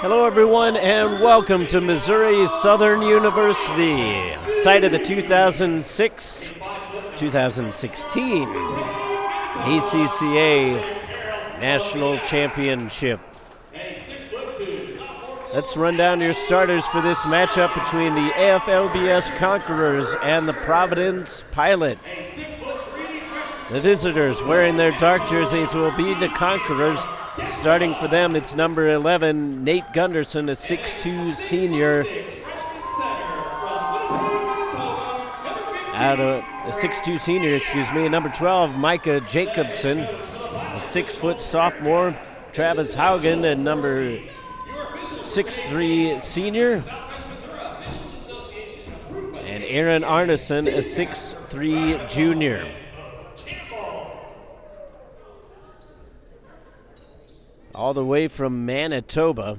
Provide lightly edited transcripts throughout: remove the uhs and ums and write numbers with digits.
Hello everyone and welcome to Missouri Southern University, site of the 2006-2016 ACCA National Championship. Let's run down your starters for this matchup between the AFLBS Conquerors and the Providence Pilot. The visitors wearing their dark jerseys will be the Conquerors. Starting for them, it's number 11, Nate Gunderson, a 6'2 senior. A 6'2 senior, number 12, Micah Jacobson, a 6' sophomore. Travis Haugen, and number 6'3 senior. And Aaron Arneson, a 6'3 junior. All the way from Manitoba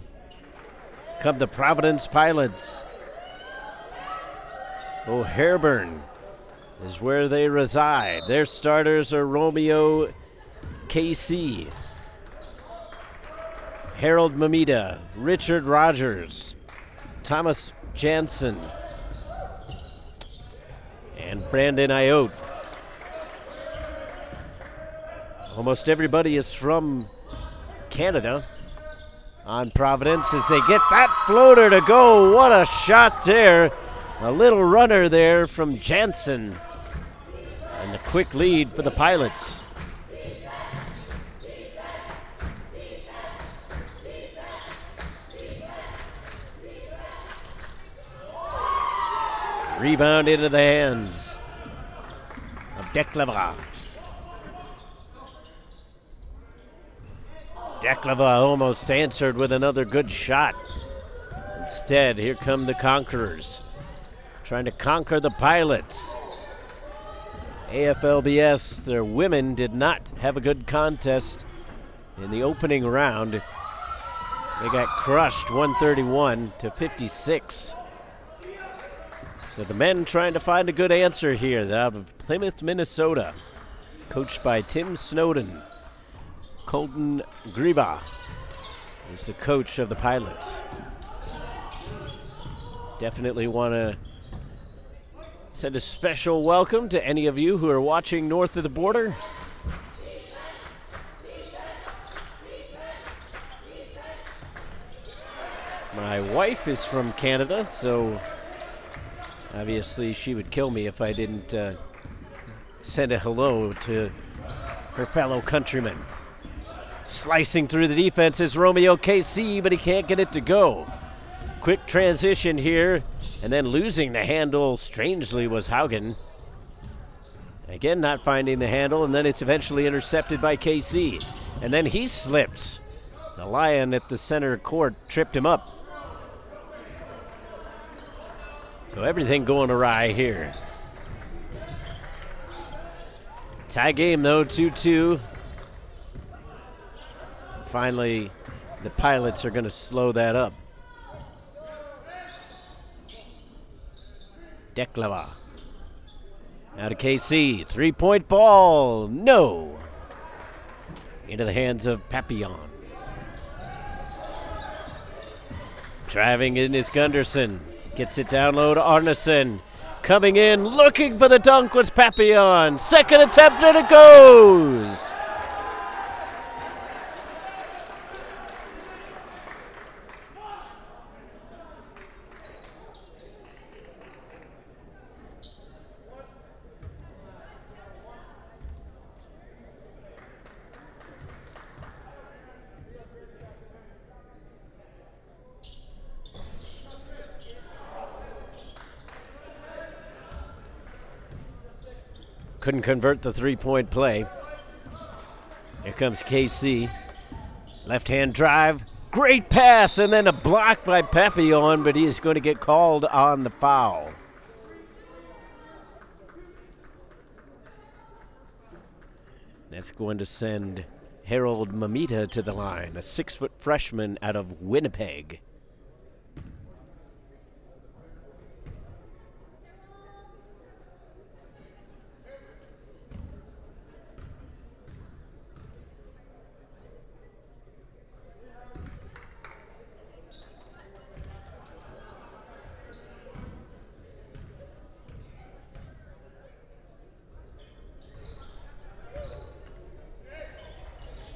come the Providence Pilots. O'Hareburn is where they reside. Their starters are Romeo KC, Harold Mamita, Richard Rogers, Thomas Jansen, and Brandon Ayotte. Almost everybody is from Canada on Providence as they get that floater to go. What a shot there. A little runner there from Jansen. And a quick lead for the Pilots. Rebound into the hands of Declava. Declava almost answered with another good shot. Instead, here come the Conquerors, trying to conquer the Pilots. AFLBS, their women did not have a good contest in the opening round. They got crushed 131-56. So the men trying to find a good answer here. They're out of Plymouth, Minnesota, coached by Tim Snowden. Colton Griba is the coach of the Pilots. Definitely want to send a special welcome to any of you who are watching north of the border. My wife is from Canada, so obviously she would kill me if I didn't send a hello to her fellow countrymen. Slicing through the defense is Romeo KC, but he can't get it to go. Quick transition here, and then losing the handle, strangely, was Haugen. Again, not finding the handle, and then it's eventually intercepted by KC. And then he slips. The Lion at the center court tripped him up. So everything going awry here. Tie game, though, 2-2. Finally, the Pilots are going to slow that up. Declava. Now to KC. Three-point ball. No. Into the hands of Papillon. Driving in is Gunderson. Gets it down low to Arneson. Coming in, looking for the dunk was Papillon. Second attempt, and it goes. Couldn't convert the three-point play. Here comes KC. Left-hand drive. Great pass, and then a block by Papillon, but he is going to get called on the foul. That's going to send Harold Mamita to the line, a 6' freshman out of Winnipeg.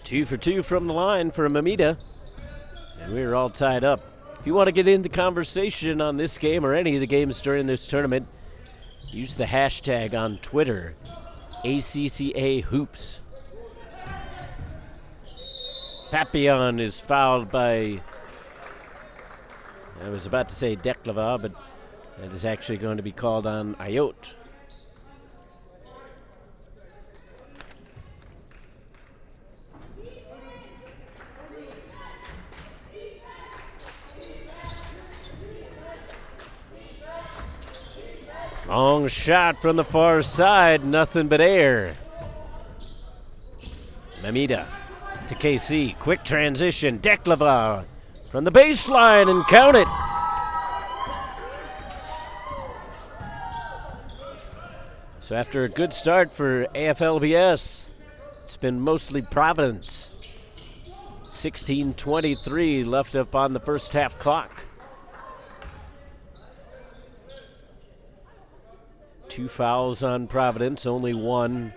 2 for 2 from the line for Mamita. And we're all tied up. If you want to get into conversation on this game or any of the games during this tournament, use the hashtag on Twitter, ACCA Hoops. Papillon is fouled by, I was about to say Declava, but that is actually going to be called on Ayotte. Long shot from the far side, nothing but air. Mamita to KC, quick transition, Declava from the baseline and count it. So after a good start for AFLBS, it's been mostly Providence. 16:23 left up on the first half clock. 2 fouls on Providence, only 1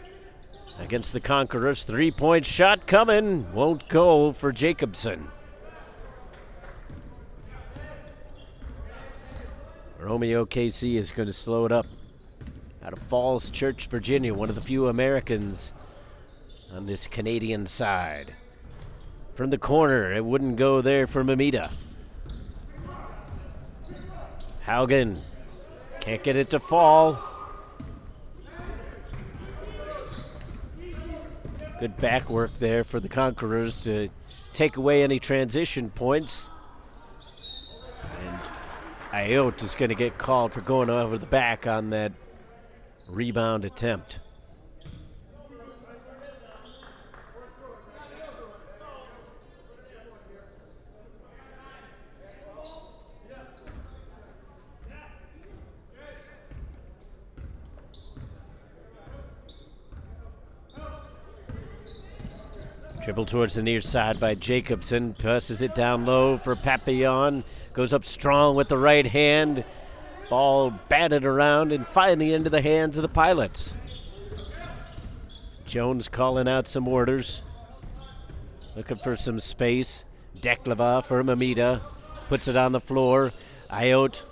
against the Conquerors. 3-point shot coming, won't go for Jacobson. Romeo KC is going to slow it up. Out of Falls Church, Virginia, one of the few Americans on this Canadian side. From the corner, it wouldn't go there for Mamita. Haugen can't get it to fall. Good back work there for the Conquerors to take away any transition points. And Ayotte is going to get called for going over the back on that rebound attempt. Dribble towards the near side by Jacobson. Passes it down low for Papillon. Goes up strong with the right hand. Ball batted around and finally into the hands of the Pilots. Jones calling out some orders. Looking for some space. Declava for Mamita. Puts it on the floor. Ayotte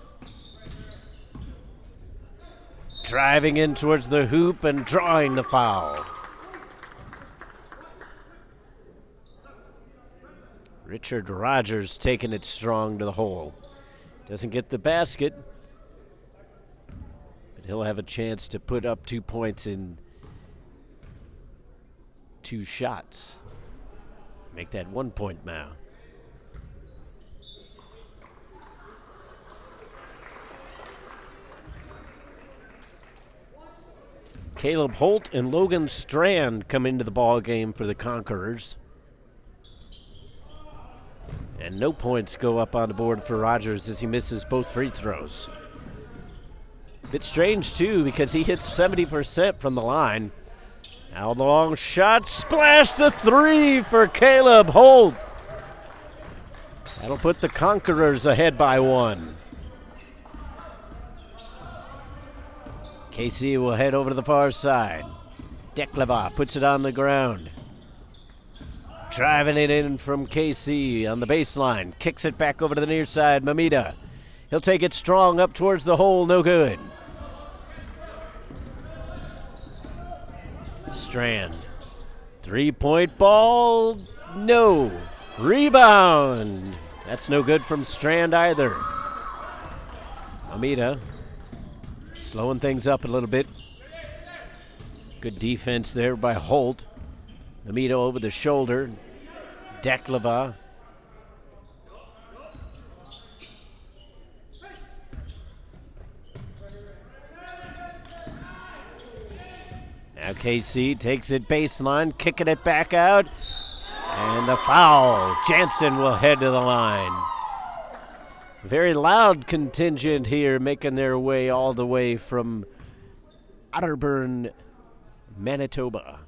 driving in towards the hoop and drawing the foul. Richard Rogers taking it strong to the hole. Doesn't get the basket, but he'll have a chance to put up 2 points in 2 shots. Make that 1 point now. Caleb Holt and Logan Strand come into the ball game for the Conquerors. And no points go up on the board for Rogers as he misses both free throws. Bit strange, too, because he hits 70% from the line. Now the long shot, splash the 3 for Caleb Holt. That'll put the Conquerors ahead by 1. KC will head over to the far side. Declava puts it on the ground. Driving it in from KC on the baseline. Kicks it back over to the near side. Mamita. He'll take it strong up towards the hole. No good. Strand. 3-point ball. No. Rebound. That's no good from Strand either. Mamita slowing things up a little bit. Good defense there by Holt. Mamita over the shoulder. Declava. Now KC takes it baseline, kicking it back out. And the foul. Jansen will head to the line. Very loud contingent here making their way all the way from Otterburn, Manitoba.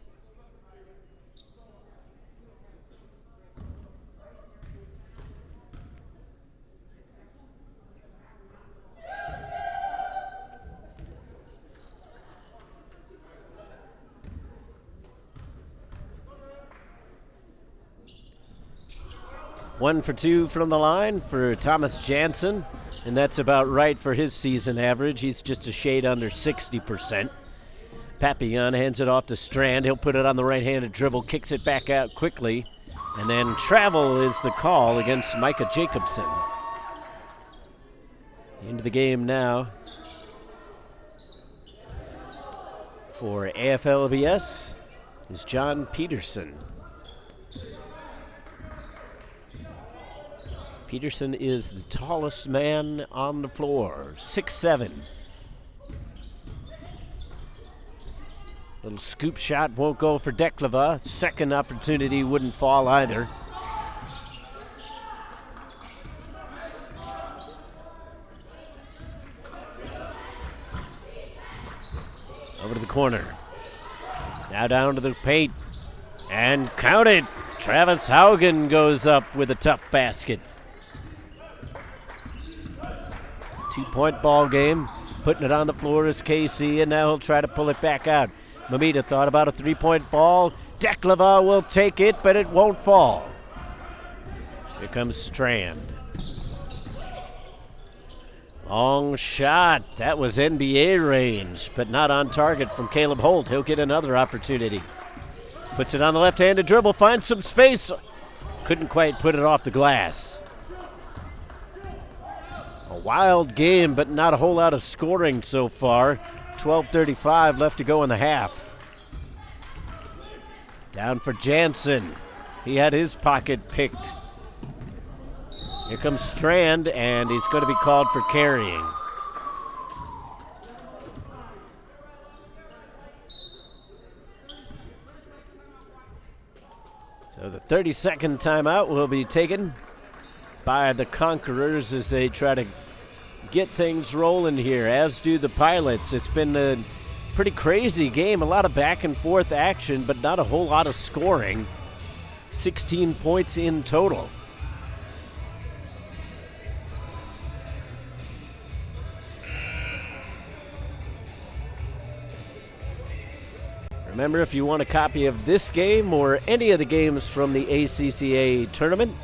1 for 2 from the line for Thomas Jansen, and that's about right for his season average. He's just a shade under 60%. Papillon hands it off to Strand. He'll put it on the right-handed dribble, kicks it back out quickly, and then travel is the call against Micah Jacobson. Into the game now for AFLBS is John Peterson. Peterson is the tallest man on the floor, 6'7". Little scoop shot won't go for Declava. Second opportunity wouldn't fall either. Over to the corner. Now down to the paint. And count it. Travis Haugen goes up with a tough basket. 2-point ball game. Putting it on the floor is KC, and now he'll try to pull it back out. Mamita thought about a 3-point ball. Declava will take it, but it won't fall. Here comes Strand. Long shot. That was NBA range, but not on target from Caleb Holt. He'll get another opportunity. Puts it on the left-handed dribble, finds some space. Couldn't quite put it off the glass. A wild game, but not a whole lot of scoring so far. 12:35 left to go in the half. Down for Jansen. He had his pocket picked. Here comes Strand, and he's going to be called for carrying. So the 30-second timeout will be taken by the Conquerors as they try to get things rolling here, as do the Pilots. It's been a pretty crazy game, a lot of back and forth action, but not a whole lot of scoring. 16 points in total. Remember, if you want a copy of this game or any of the games from the ACCA tournament,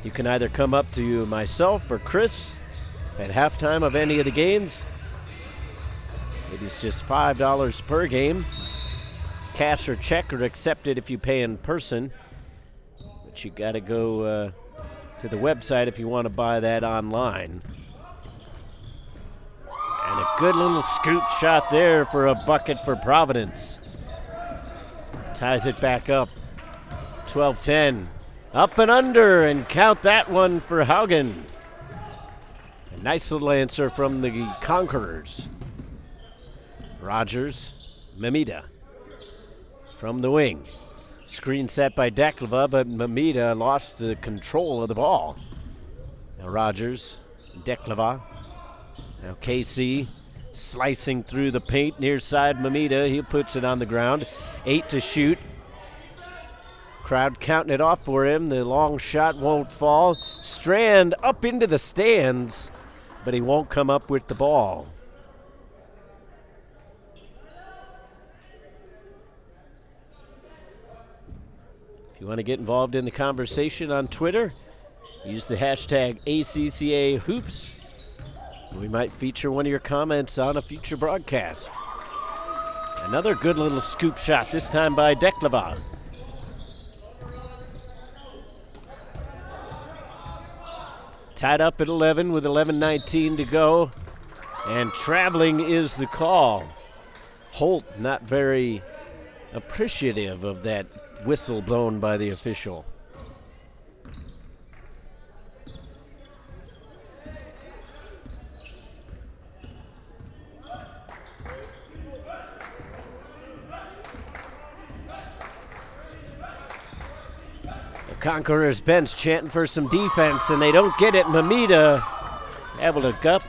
you can either come up to myself or Chris at halftime of any of the games. It is just $5 per game. Cash or check are accepted if you pay in person, but you got to go to the website if you want to buy that online. And a good little scoop shot there for a bucket for Providence. Ties it back up. 12-10. Up and under, and count that one for Haugen. A nice little answer from the Conquerors. Rogers, Mamita from the wing. Screen set by Declava, but Mamita lost the control of the ball. Now Rogers, Declava. Now KC slicing through the paint near side Mamita. He puts it on the ground. 8 to shoot. Crowd counting it off for him. The long shot won't fall. Strand up into the stands, but he won't come up with the ball. If you want to get involved in the conversation on Twitter, use the hashtag ACCA Hoops. We might feature one of your comments on a future broadcast. Another good little scoop shot, this time by Declava. Tied up at 11 with 11:19 to go. And traveling is the call. Holt not very appreciative of that whistle blown by the official. Conquerors bench chanting for some defense, and they don't get it. Mamita able to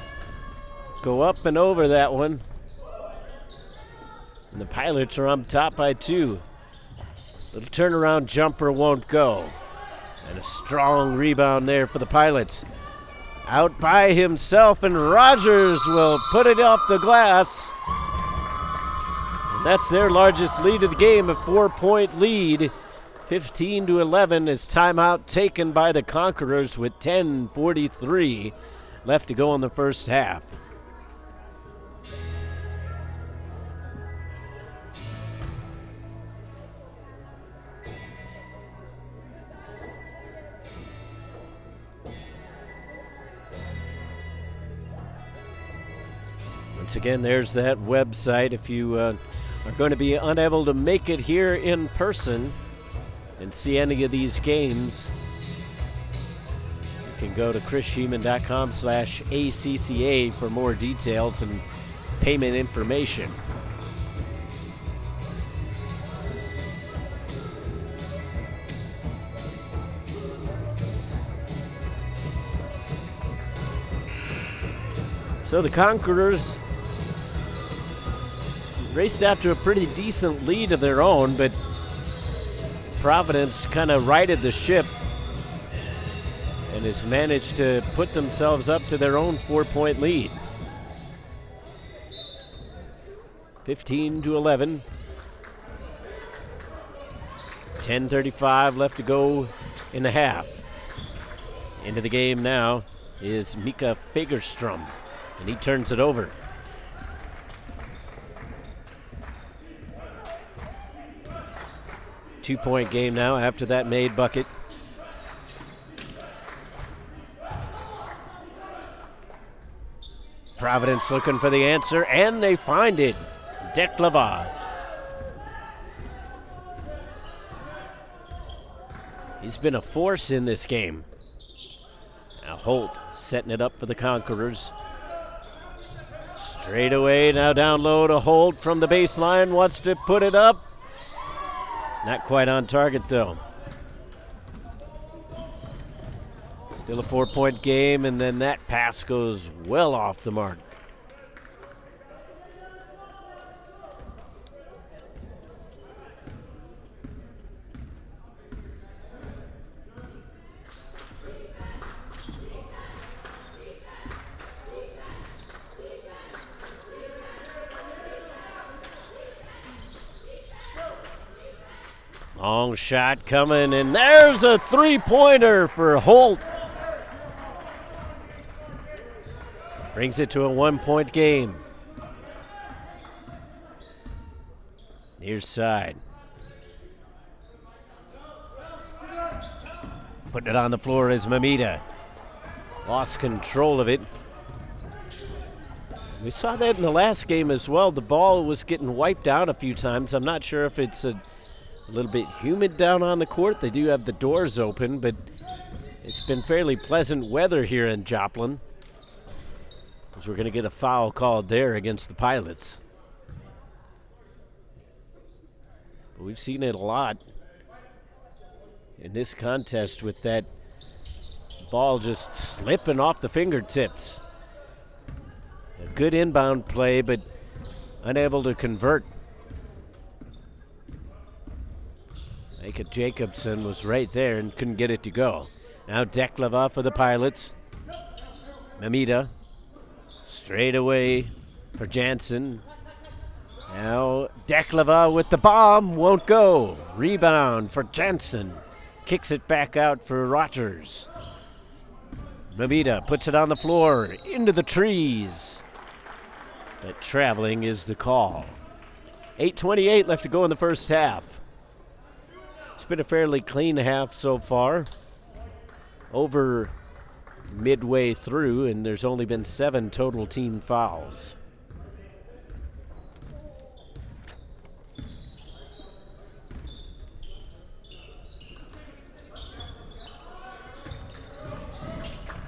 go up and over that one. And the Pilots are on top by 2. Little turnaround jumper won't go. And a strong rebound there for the Pilots. Out by himself, and Rogers will put it off the glass. And that's their largest lead of the game, a 4-point lead 15-11 is timeout taken by the Conquerors with 10:43 left to go in the first half. Once again, there's that website. If you are going to be unable to make it here in person and see any of these games, you can go to chrisscheeman.com/ACCA for more details and payment information. So the Conquerors raced out to a pretty decent lead of their own, but Providence kind of righted the ship and has managed to put themselves up to their own 4-point lead. 15-11. 10:35 left to go in the half. Into the game now is Mika Fagerstrom, and he turns it over. Two-point game now after that made bucket. Providence looking for the answer, and they find it. Deklava. He's been a force in this game. Now Holt setting it up for the Conquerors. Straight away, now down low to Holt from the baseline, wants to put it up. Not quite on target, though. Still a 4-point game, and then that pass goes well off the mark. Long shot coming, and there's a three-pointer for Holt. Brings it to a 1-point game. Near side. Putting it on the floor is Mamita. Lost control of it. We saw that in the last game as well. The ball was getting wiped out a few times. I'm not sure if it's a little bit humid down on the court. They do have the doors open, but it's been fairly pleasant weather here in Joplin, because we're going to get a foul called there against the Pilots. But we've seen it a lot in this contest with that ball just slipping off the fingertips. A good inbound play, but unable to convert. Micah Jacobson was right there and couldn't get it to go. Now Deklava for the Pilots. Mamita straight away for Jansen. Now Deklava with the bomb, won't go. Rebound for Jansen. Kicks it back out for Rogers. Mamita puts it on the floor, into the trees. But traveling is the call. 8:28 left to go in the first half. It's been a fairly clean half so far. Over midway through, and there's only been 7 total team fouls.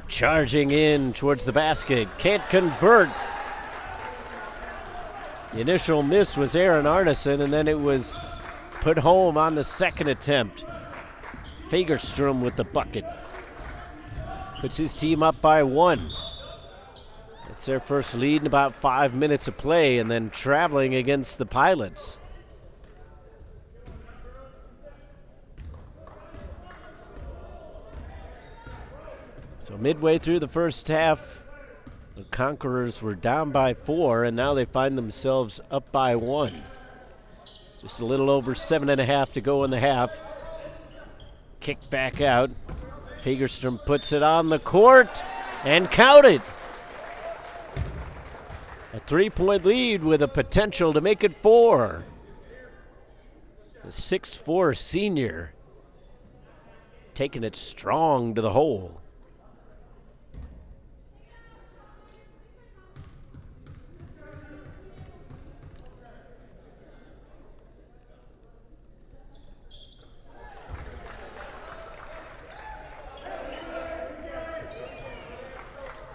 Charging in towards the basket, can't convert. The initial miss was Aaron Arneson, and then it was put home on the second attempt. Fagerstrom with the bucket. Puts his team up by 1. It's their first lead in about 5 minutes of play, and then traveling against the Pilots. So midway through the first half, the Conquerors were down by 4, and now they find themselves up by 1. Just a little over 7.5 to go in the half. Kicked back out. Fagerstrom puts it on the court and counted. A 3-point lead with a potential to make it 4. The 6'4" senior taking it strong to the hole.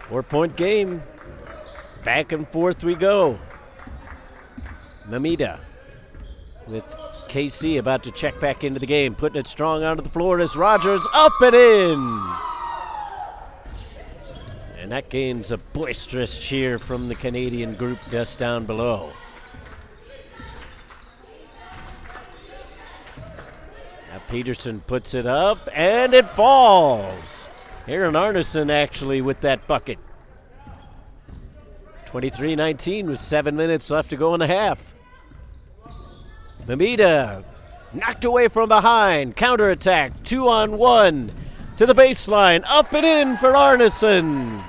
Four-point game. Back and forth we go. Mamita with KC about to check back into the game. Putting it strong onto the floor as Rogers up and in. And that gains a boisterous cheer from the Canadian group just down below. Now Peterson puts it up and it falls. Aaron Arneson actually with that bucket. 23-19 with 7 minutes left to go in the half. Mamita knocked away from behind. Counterattack, 2-on-1 to the baseline. Up and in for Arneson.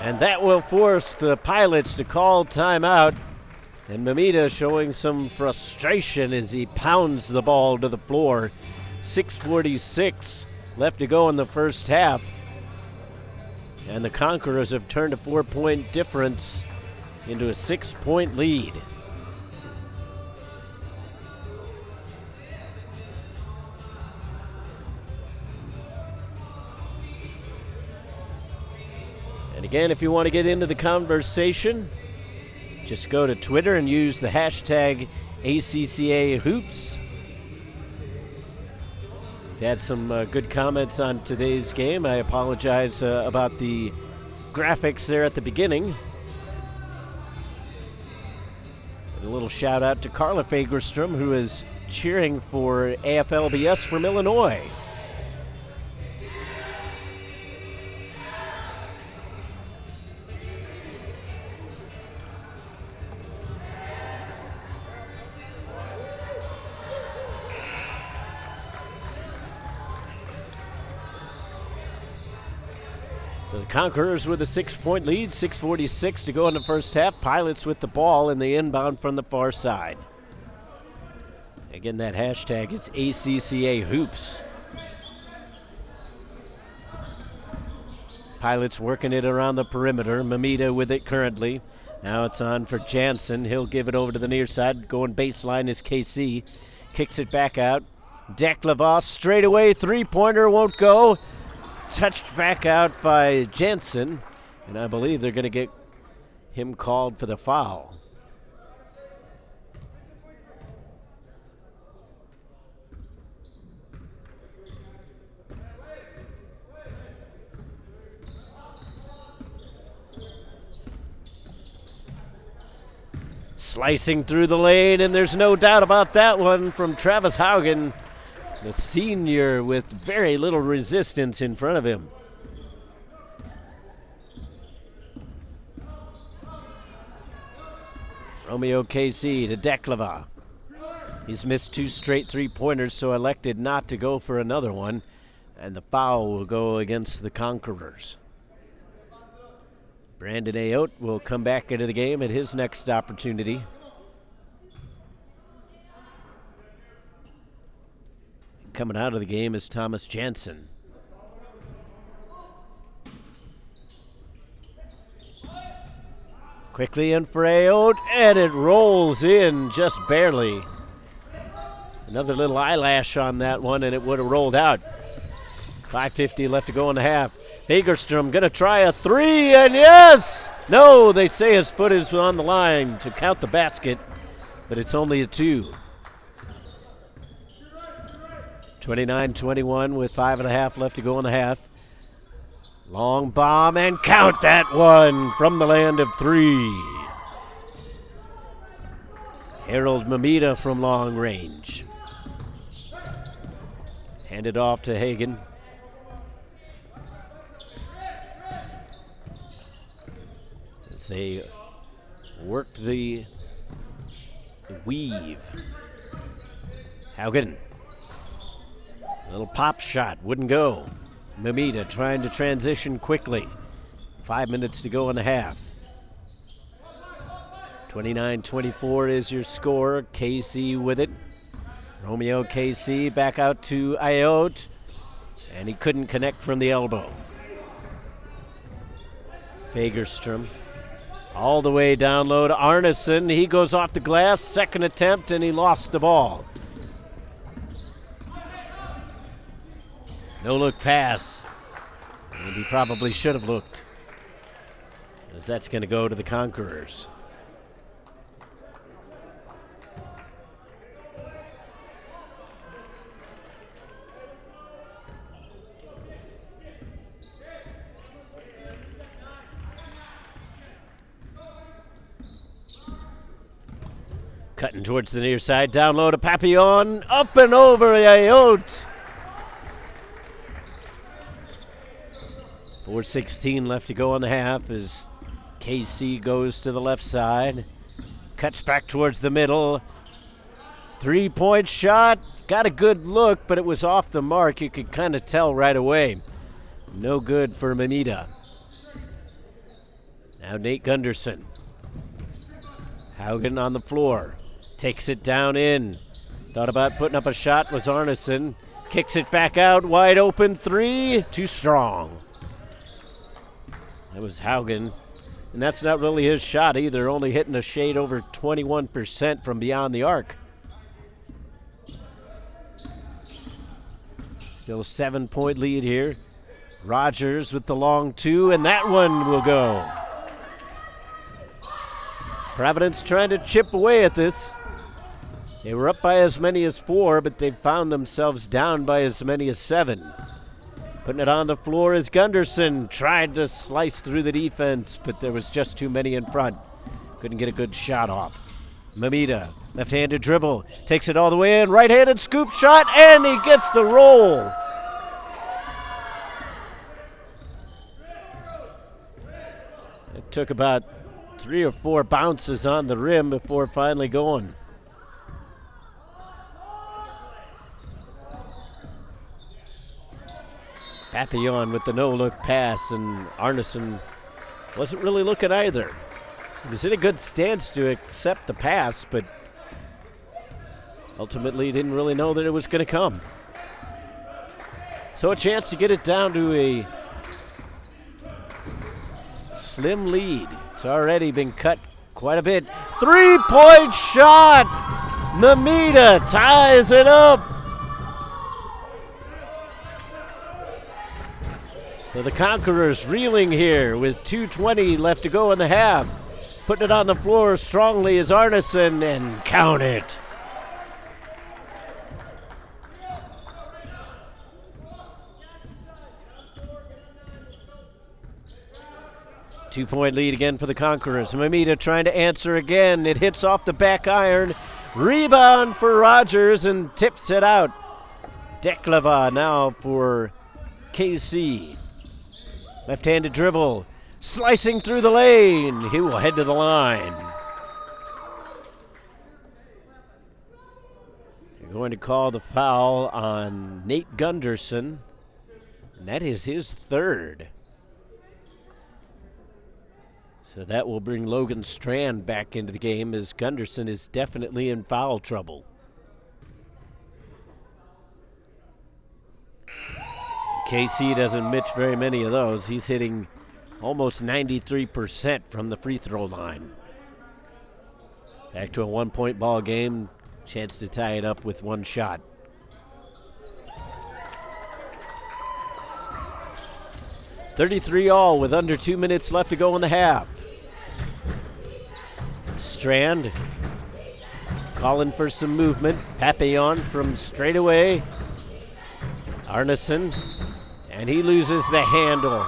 And that will force the Pilots to call timeout. And Mamita showing some frustration as he pounds the ball to the floor. 6:46 left to go in the first half. And the Conquerors have turned a 4-point difference into a 6-point lead. And again, if you want to get into the conversation, just go to Twitter and use the hashtag ACCA Hoops. Had some good comments on today's game. I apologize about the graphics there at the beginning. And a little shout out to Carla Fagerstrom, who is cheering for AFLBS from Illinois. So the Conquerors with a 6-point lead, 6:46 to go in the first half. Pilots with the ball and the inbound from the far side. Again, that hashtag is ACCA Hoops. Pilots working it around the perimeter. Mamita with it currently. Now it's on for Jansen. He'll give it over to the near side. Going baseline is KC. Kicks it back out. Declava straight away. Three-pointer won't go. Touched back out by Jansen, and I believe they're going to get him called for the foul. Slicing through the lane, and there's no doubt about that one from Travis Haugen. The senior with very little resistance in front of him. Romeo KC to Declava. He's missed 2 straight three-pointers, so elected not to go for another one. And the foul will go against the Conquerors. Brandon Ayotte will come back into the game at his next opportunity. Coming out of the game is Thomas Jansen. Quickly in for Ayotte, and it rolls in just barely. Another little eyelash on that one, and it would have rolled out. 5:50 left to go in the half. Fagerstrom gonna try a 3, and yes! No, they say his foot is on the line to count the basket, but it's only a 2. 29-21 with 5.5 left to go in the half. Long bomb, and count that one from the land of 3. Harold Mamita from long range. Handed off to Hagen. As they worked the weave. Haugen. Little pop shot, wouldn't go. Mamita trying to transition quickly. 5 minutes to go in the half. 29-24 is your score. KC with it. Romeo KC back out to Ayotte, and he couldn't connect from the elbow. Fagerstrom all the way down low to Arneson. He goes off the glass, second attempt, and he lost the ball. No look pass, and he probably should have looked, as that's going to go to the Conquerors. Cutting towards the near side, down low to Papillon, up and over Ayotte. 4:16 left to go on the half as KC goes to the left side. Cuts back towards the middle. 3-point shot, got a good look, but it was off the mark. You could kind of tell right away. No good for Mamita. Now Nate Gunderson. Haugen on the floor. Takes it down in. Thought about putting up a shot, was Arneson. Kicks it back out, wide open three. Too strong. That was Haugen. And that's not really his shot either, only hitting a shade over 21% from beyond the arc. Still a 7-point lead here. Rogers with the long two, and that one will go. Providence trying to chip away at this. They were up by as many as 4, but they found themselves down by as many as 7. Putting it on the floor is Gunderson. Tried to slice through the defense, but there was just too many in front. Couldn't get a good shot off. Mamita, left-handed dribble, takes it all the way in, right-handed scoop shot, and he gets the roll. It took about 3 or 4 bounces on the rim before finally going. Papillon with the no-look pass, and Arneson wasn't really looking either. He was in a good stance to accept the pass, but ultimately didn't really know that it was going to come. So a chance to get it down to a slim lead. It's already been cut quite a bit. 3-point shot! Mamita ties it up! So the Conquerors reeling here with 2:20 left to go in the half. Putting it on the floor strongly is Arneson, and count it. Two-point lead again for the Conquerors. Mamita trying to answer again. It hits off the back iron. Rebound for Rogers and tips it out. Declava now for KC. Left-handed dribble, slicing through the lane. He will head to the line. You're going to call the foul on Nate Gunderson, and that is his 3rd. So that will bring Logan Strand back into the game, as Gunderson is definitely in foul trouble. KC doesn't mitch very many of those. He's hitting almost 93% from the free throw line. Back to a 1-point ball game. Chance to tie it up with 1 shot. $33 with under 2 minutes left to go in the half. Strand calling for some movement. Papillon from straight away. Arneson, and he loses the handle.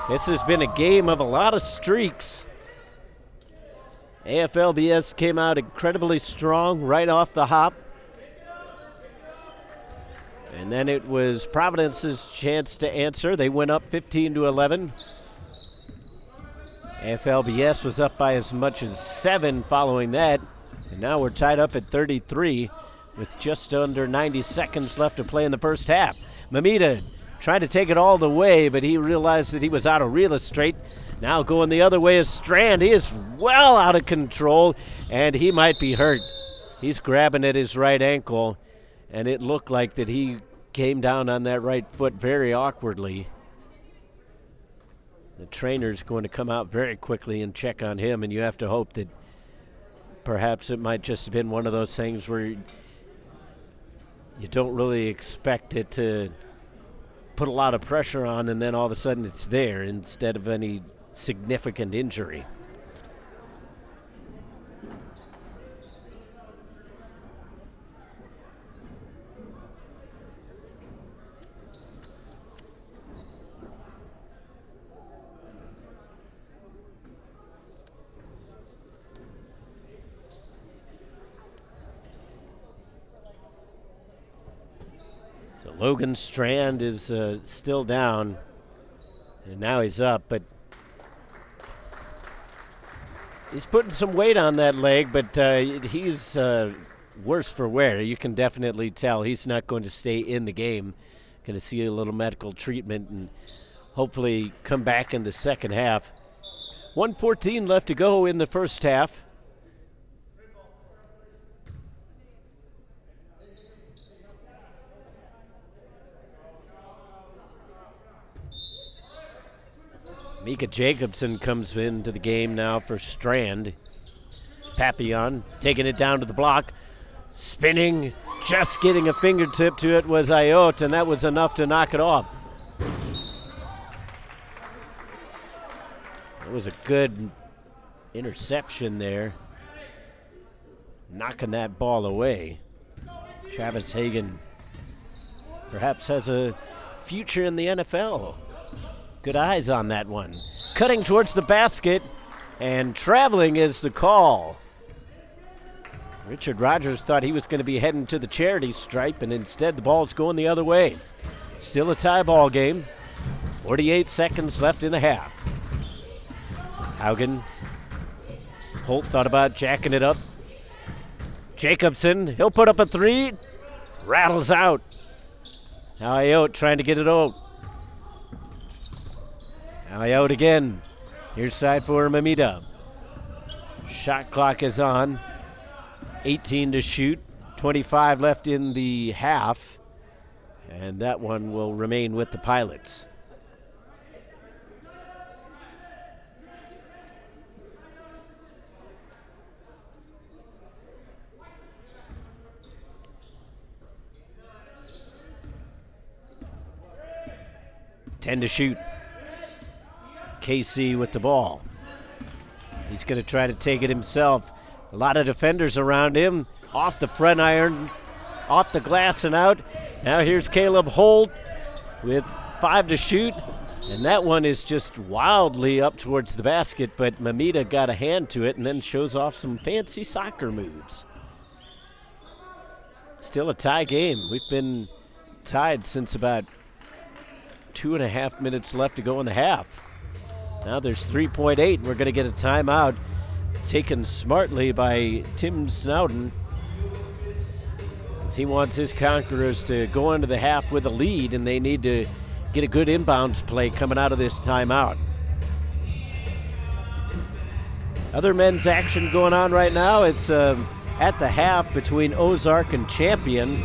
This has been a game of a lot of streaks. AFLBS came out incredibly strong right off the hop. And then it was Providence's chance to answer. They went up 15-11. AFLBS was up by as much as 7 following that. And now we're tied up at 33 with just under 90 seconds left to play in the first half. Mamita trying to take it all the way, but he realized that he was out of real estate. Now going the other way is Strand. He is well out of control, and he might be hurt. He's grabbing at his right ankle, and it looked like that he came down on that right foot very awkwardly. The trainer's going to come out very quickly and check on him, and you have to hope that perhaps it might just have been one of those things where you don't really expect it to put a lot of pressure on, and then all of a sudden it's there instead of any significant injury. So Logan Strand is still down, and now he's up, but he's putting some weight on that leg, but he's worse for wear. You can definitely tell he's not going to stay in the game. Going to see a little medical treatment and hopefully come back in the second half. 1:14 left to go in the first half. Mika Jacobson comes into the game now for Strand. Papillon taking it down to the block. Spinning, just getting a fingertip to it was Ayot, and that was enough to knock it off. It was a good interception there, knocking that ball away. Travis Hagan perhaps has a future in the NFL. Good eyes on that one. Cutting towards the basket, and traveling is the call. Richard Rogers thought he was going to be heading to the charity stripe, and instead the ball's going the other way. Still a tie ball game. 48 seconds left in the half. Haugen. Holt thought about jacking it up. Jacobson, he'll put up a three. Rattles out. Now Ayot trying to get it out. Now out again. Here's side for Mamita. Shot clock is on. 18 to shoot. 25 left in the half. And that one will remain with the Pilots. Ten to shoot. KC with the ball. He's going to try to take it himself. A lot of defenders around him. Off the front iron, off the glass and out. Now here's Caleb Holt with 5 to shoot. And that one is just wildly up towards the basket, but Mamita got a hand to it and then shows off some fancy soccer moves. Still a tie game. We've been tied since about 2.5 minutes left to go in the half. Now there's 3.8, and we're going to get a timeout taken smartly by Tim Snowden, as he wants his Conquerors to go into the half with a lead, and they need to get a good inbounds play coming out of this timeout. Other men's action going on right now. It's at the half between Ozark and Champion,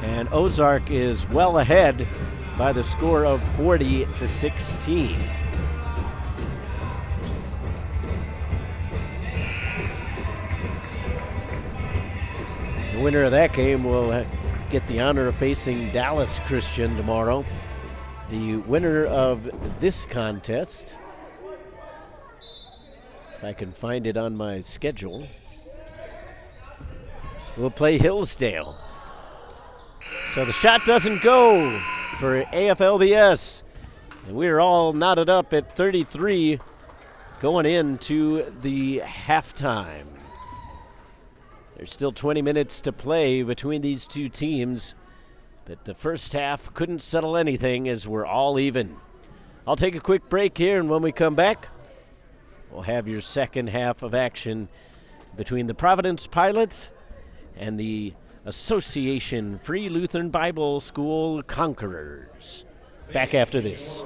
and Ozark is well ahead by the score of 40-16. The winner of that game will get the honor of facing Dallas Christian tomorrow. The winner of this contest, if I can find it on my schedule, will play Hillsdale. So the shot doesn't go for AFLBS. And we're all knotted up at 33 going into the halftime. There's still 20 minutes to play between these two teams, but the first half couldn't settle anything as we're all even. I'll take a quick break here, and when we come back, we'll have your second half of action between the Providence Pilots and the Association Free Lutheran Bible School Conquerors. Back after this.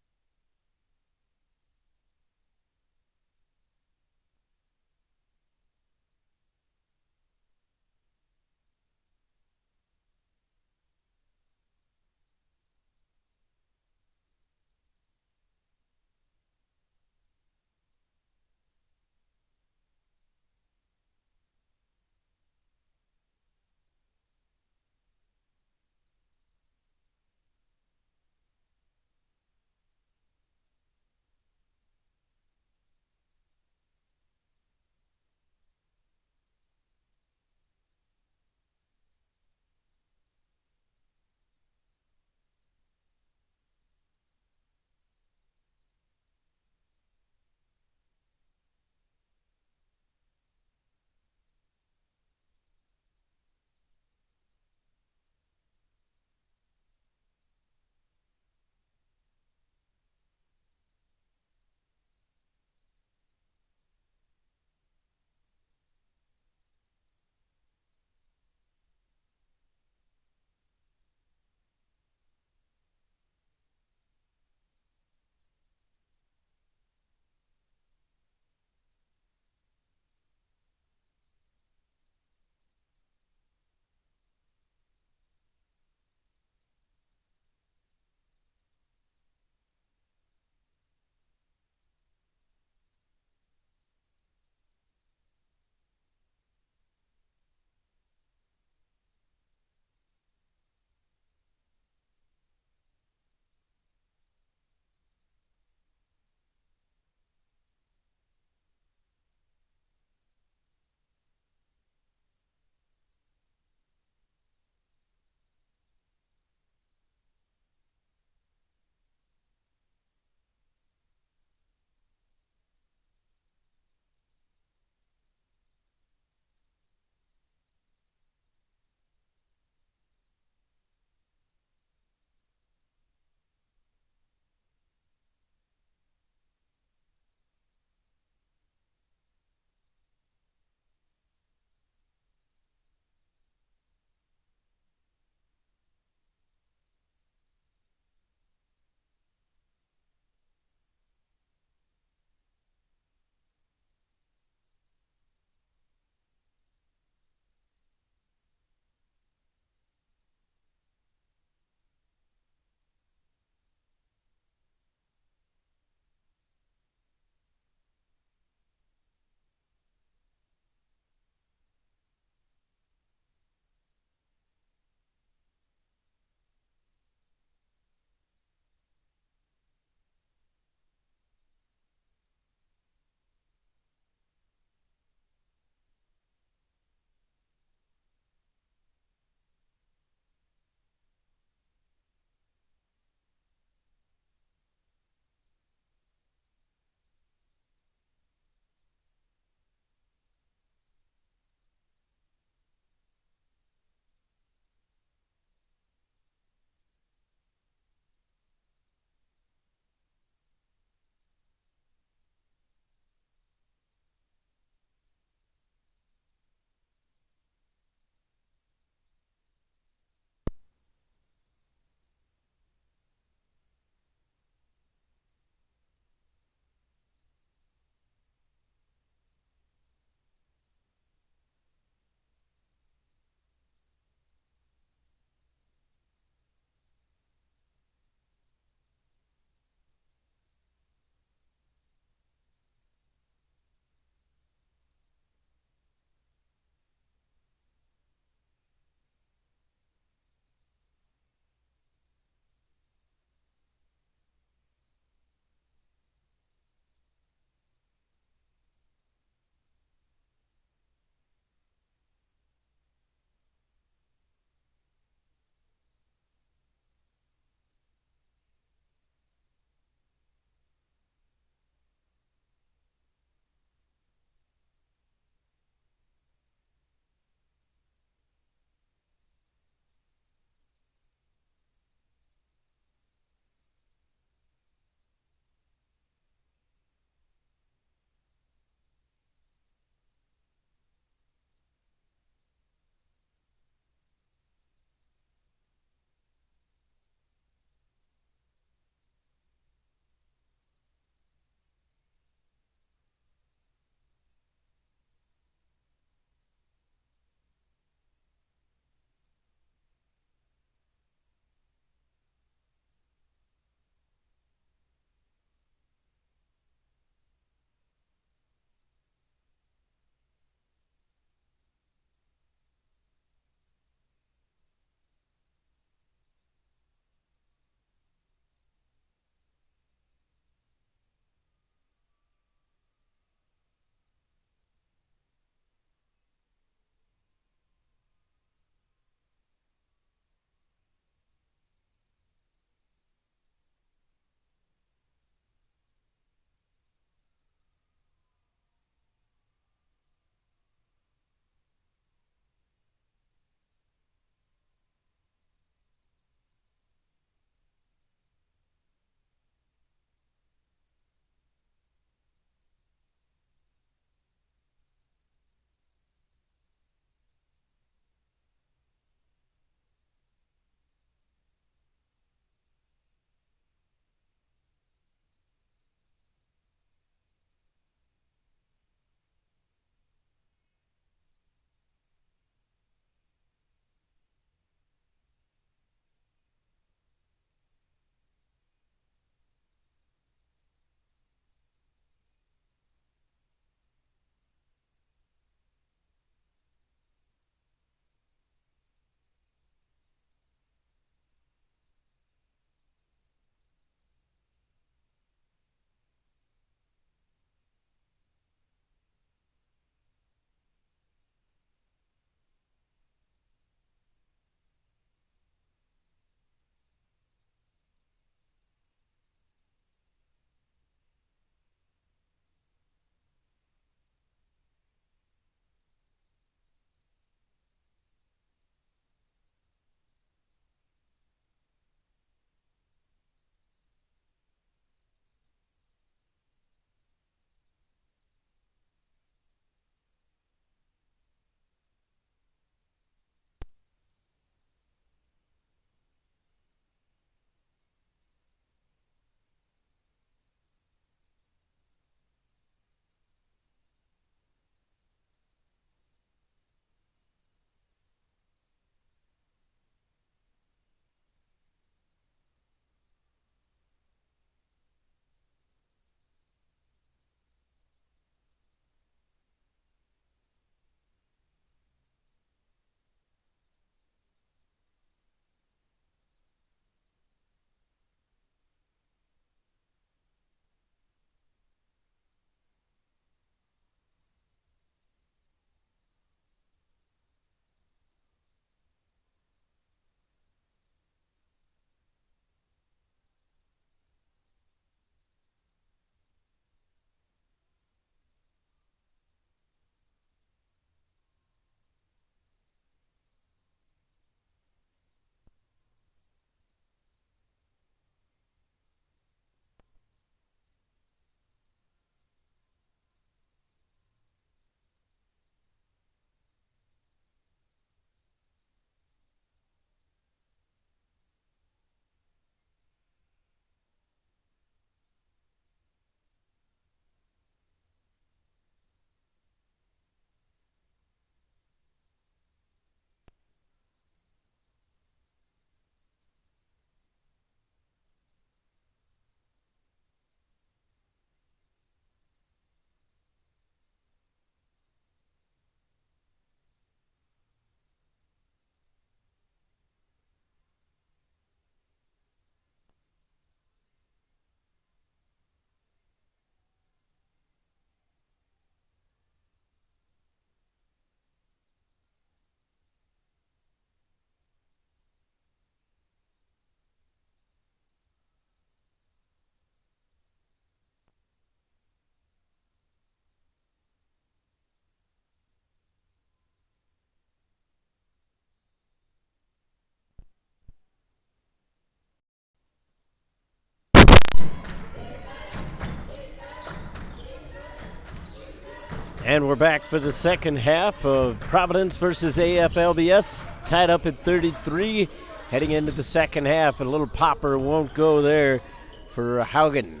And we're back for the second half of Providence versus AFLBS, tied up at 33, heading into the second half. A little popper won't go there for Haugen.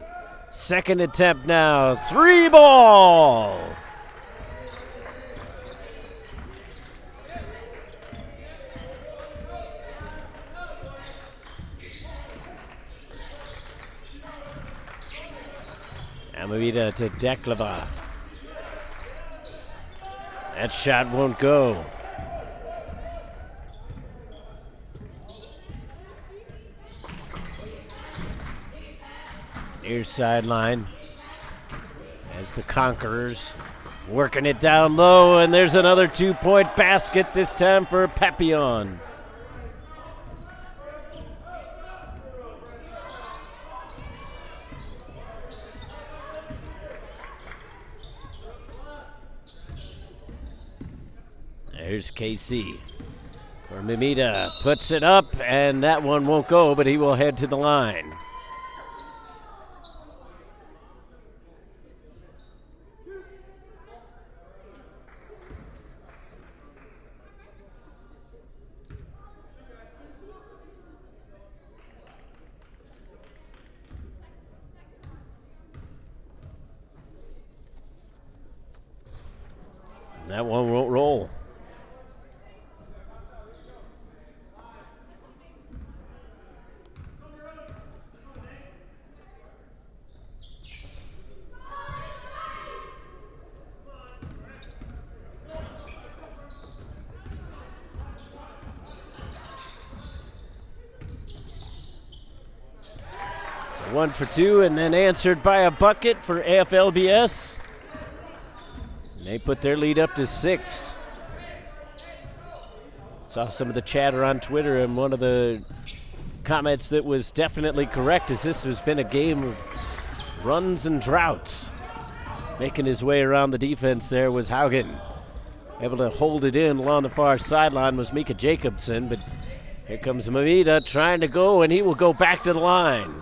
Second attempt now, 3 ball. Amavita to Deklava. That shot won't go. Near sideline as the Conquerors working it down low, and there's another 2-point basket, this time for Papillon. Here's KC. For Mimita, puts it up, and that one won't go, but he will head to the line. That one won't roll. So 1 for 2, and then answered by a bucket for AFLBS. They put their lead up to 6. Saw some of the chatter on Twitter, and one of the comments that was definitely correct is this has been a game of runs and droughts. Making his way around the defense there was Haugen. Able to hold it in along the far sideline was Mika Jacobson, but here comes Mamita trying to go, and he will go back to the line.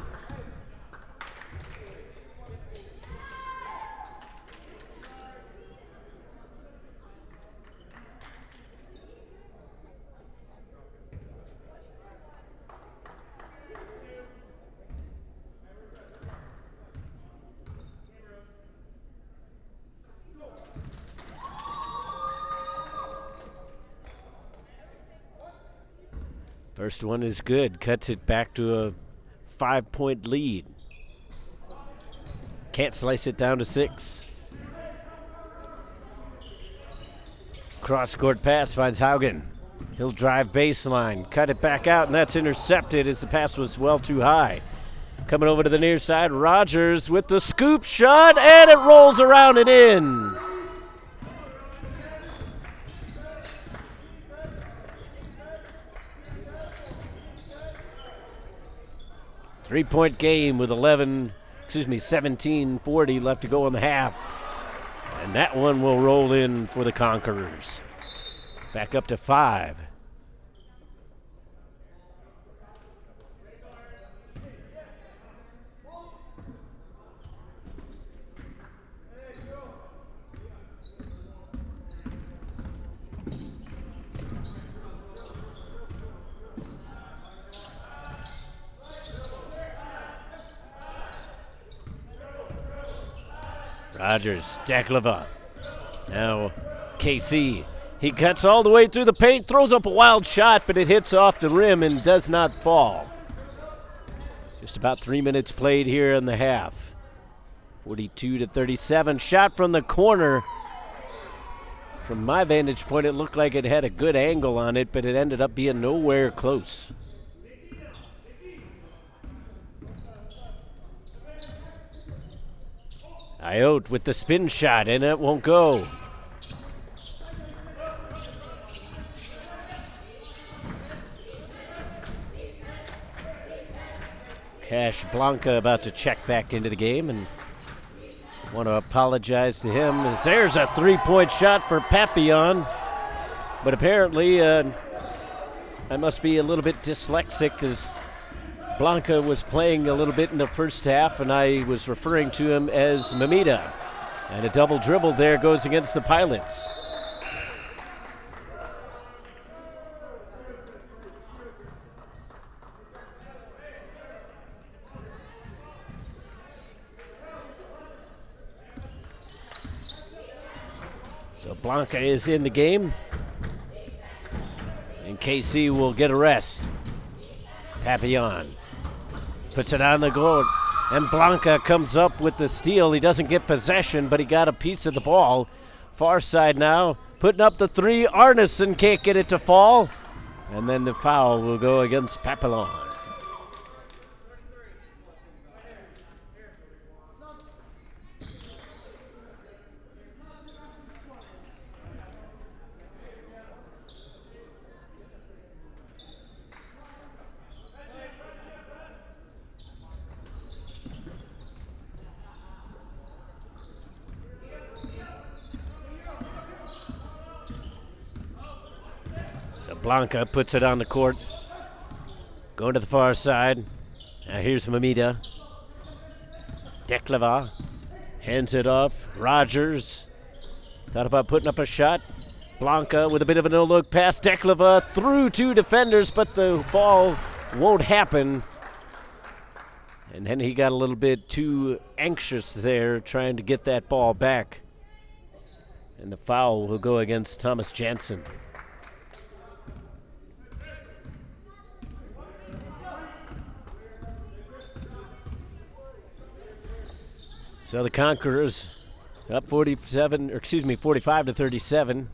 First one is good, cuts it back to a 5-point lead. Can't slice it down to 6. Cross-court pass finds Haugen. He'll drive baseline, cut it back out, and that's intercepted as the pass was well too high. Coming over to the near side, Rogers with the scoop shot, and it rolls around and in. Three-point game with 17:40 left to go in the half. And that one will roll in for the Conquerors. Back up to 5. Rogers, Deklava. Now KC. He cuts all the way through the paint, throws up a wild shot, but it hits off the rim and does not fall. Just about 3 minutes played here in the half. 42-37. Shot from the corner. From my vantage point, it looked like it had a good angle on it, but it ended up being nowhere close. Ayotte with the spin shot, and it won't go. Cash Blanca about to check back into the game, and want to apologize to him. As there's a 3-point shot for Papillon, but apparently I must be a little bit dyslexic because Blanca was playing a little bit in the first half, and I was referring to him as Mamita. And a double dribble there goes against the Pilots. So Blanca is in the game. And KC will get a rest. Papillon puts it on the court. And Blanca comes up with the steal. He doesn't get possession, but he got a piece of the ball. Far side now, putting up the three. Arneson can't get it to fall. And then the foul will go against Papillon. Blanca puts it on the court. Going to the far side. Now here's Mamita. Declava hands it off. Rogers thought about putting up a shot. Blanca with a bit of a no-look pass. Declava through two defenders, but the ball won't happen. And then he got a little bit too anxious there trying to get that ball back. And the foul will go against Thomas Jansen. So the Conquerors up 45 to 37.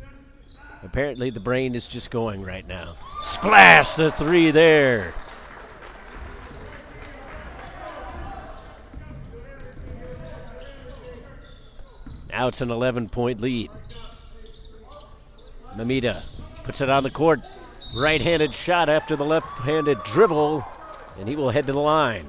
Apparently the brain is just going right now. Splash, the three there. Now it's an 11-point lead. Mamita puts it on the court. Right-handed shot after the left-handed dribble, and he will head to the line.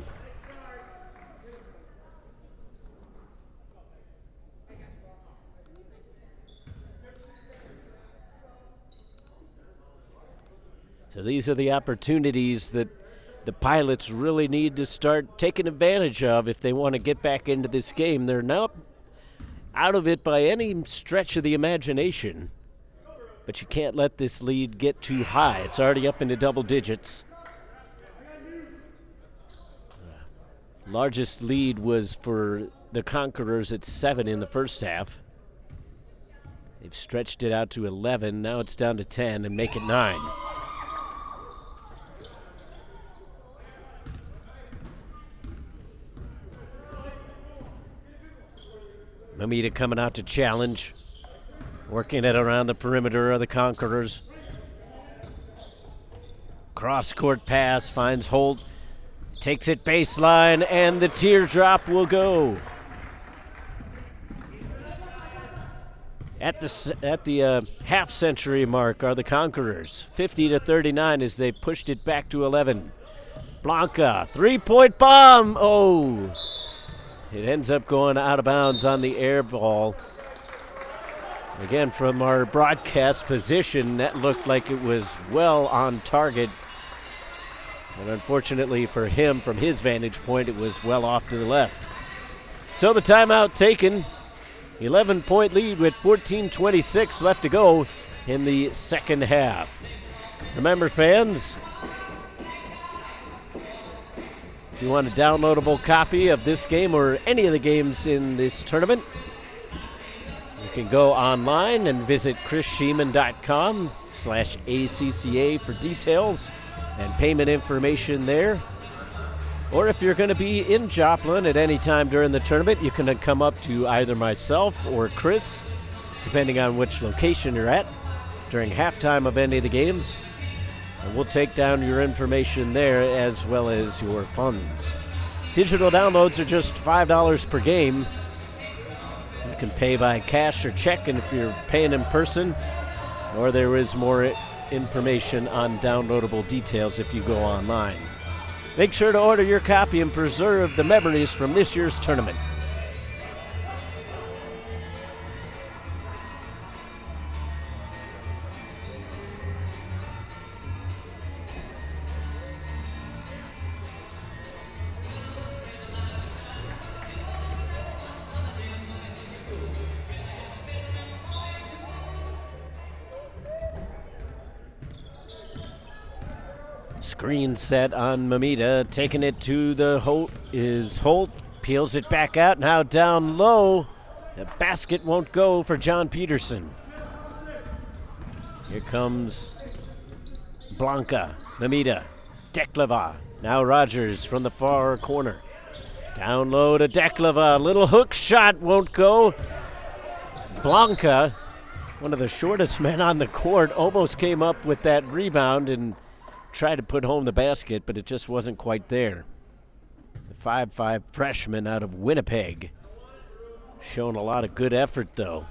So these are the opportunities that the Pilots really need to start taking advantage of if they want to get back into this game. They're not out of it by any stretch of the imagination, but you can't let this lead get too high. It's already up into double digits. Largest lead was for the Conquerors at 7 in the first half. They've stretched it out to 11. Now it's down to 10 and make it 9. Mamita coming out to challenge. Working it around the perimeter of the Conquerors. Cross-court pass, finds Holt. Takes it baseline, and the teardrop will go. At the half-century mark are the Conquerors. 50 to 39 as they pushed it back to 11. Blanca, three-point bomb. Oh! It ends up going out of bounds on the air ball. Again, from our broadcast position, that looked like it was well on target. And unfortunately for him, from his vantage point, it was well off to the left. So the timeout taken. 11-point lead with 14:26 left to go in the second half. Remember, fans, if you want a downloadable copy of this game or any of the games in this tournament, you can go online and visit chrisscheeman.com/ACCA for details and payment information there. Or if you're going to be in Joplin at any time during the tournament, you can come up to either myself or Chris, depending on which location you're at, during halftime of any of the games. And we'll take down your information there as well as your funds. Digital downloads are just $5 per game. You can pay by cash or check, and if you're paying in person, or there is more information on downloadable details if you go online. Make sure to order your copy and preserve the memories from this year's tournament. Screen set on Mamita, taking it to the Holt is Holt, peels it back out, now down low. The basket won't go for John Peterson. Here comes Blanca, Mamita, Dekleva. Now Rogers from the far corner. Down low to Dekleva, little hook shot won't go. Blanca, one of the shortest men on the court, almost came up with that rebound and tried to put home the basket, but it just wasn't quite there. The 5'5" freshman out of Winnipeg. Showing a lot of good effort, though.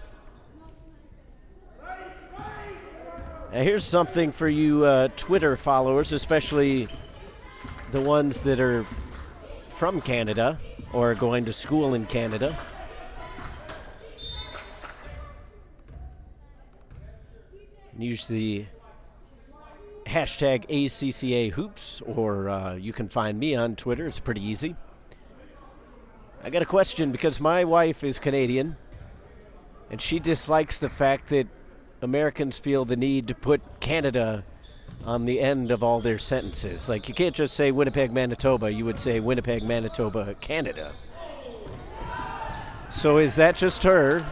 Now here's something for you Twitter followers, especially the ones that are from Canada or going to school in Canada. Use the hashtag ACCA hoops, or you can find me on Twitter. It's pretty easy. I got a question because my wife is Canadian, and she dislikes the fact that Americans feel the need to put Canada on the end of all their sentences. Like, you can't just say Winnipeg, Manitoba. You would say Winnipeg, Manitoba, Canada. So is that just her?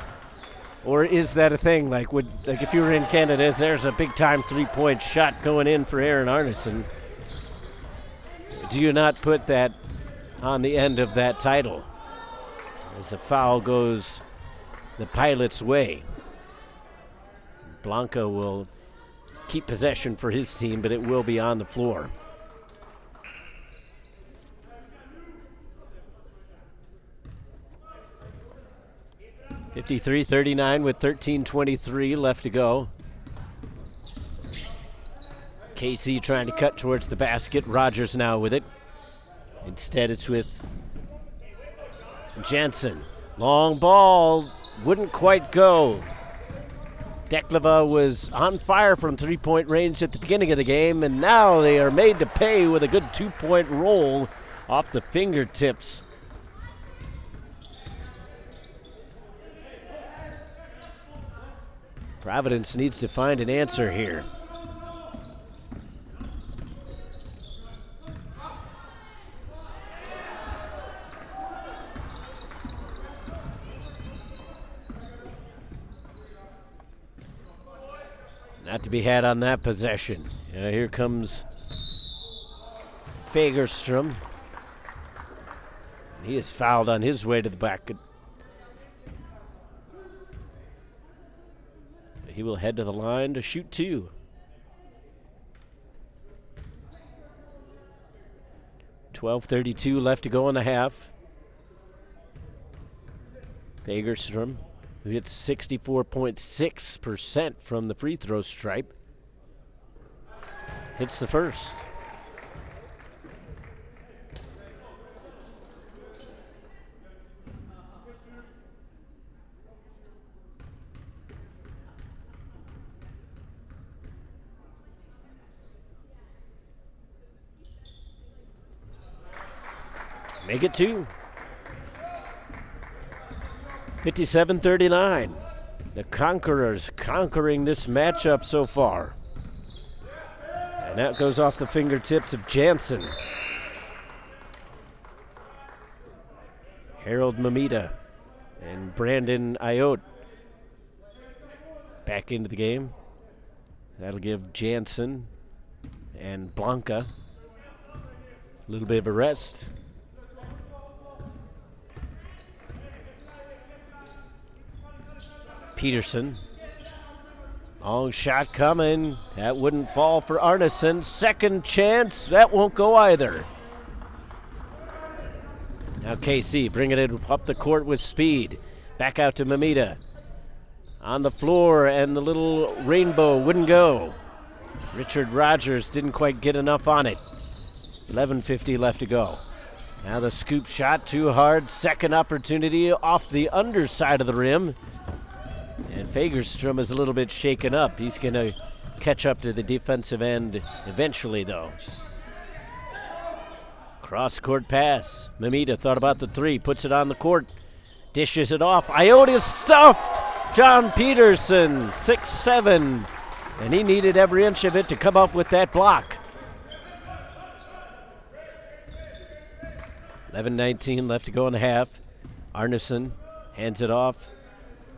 Or is that a thing? Like if you were in Canada, there's a big-time three-point shot going in for Aaron Arneson. Do you not put that on the end of that title? As the foul goes the Pilots' way. Blanca will keep possession for his team, but it will be on the floor. (53-39) with 13:23 left to go. KC trying to cut towards the basket. Rogers now with it. Instead, it's with Jansen. Long ball. Wouldn't quite go. Dekleva was on fire from three-point range at the beginning of the game, and now they are made to pay with a good two-point roll off the fingertips. Providence needs to find an answer here. Not to be had on that possession. Here comes Fagerstrom. He is fouled on his way to the basket. He will head to the line to shoot two. (12:32) left to go in the half. Fagerstrom, who hits 64.6% from the free throw stripe, hits the first. Make it two. 57-39. The Conquerors conquering this matchup so far. And that goes off the fingertips of Jansen. Harold Mamita and Brandon Ayotte back into the game. That'll give Jansen and Blanca a little bit of a rest. Peterson. Long shot coming. That wouldn't fall for Arneson. Second chance. That won't go either. Now KC bringing it up the court with speed. Back out to Mamita. On the floor, and the little rainbow wouldn't go. Richard Rogers didn't quite get enough on it. 11:50 left to go. Now the scoop shot too hard. Second opportunity off the underside of the rim. And Fagerstrom is a little bit shaken up. He's going to catch up to the defensive end eventually, though. Cross-court pass. Mamita thought about the three, puts it on the court, dishes it off. Ayotte is stuffed. John Peterson, 6'7", and he needed every inch of it to come up with that block. 11:19 left to go in the half. Arneson hands it off.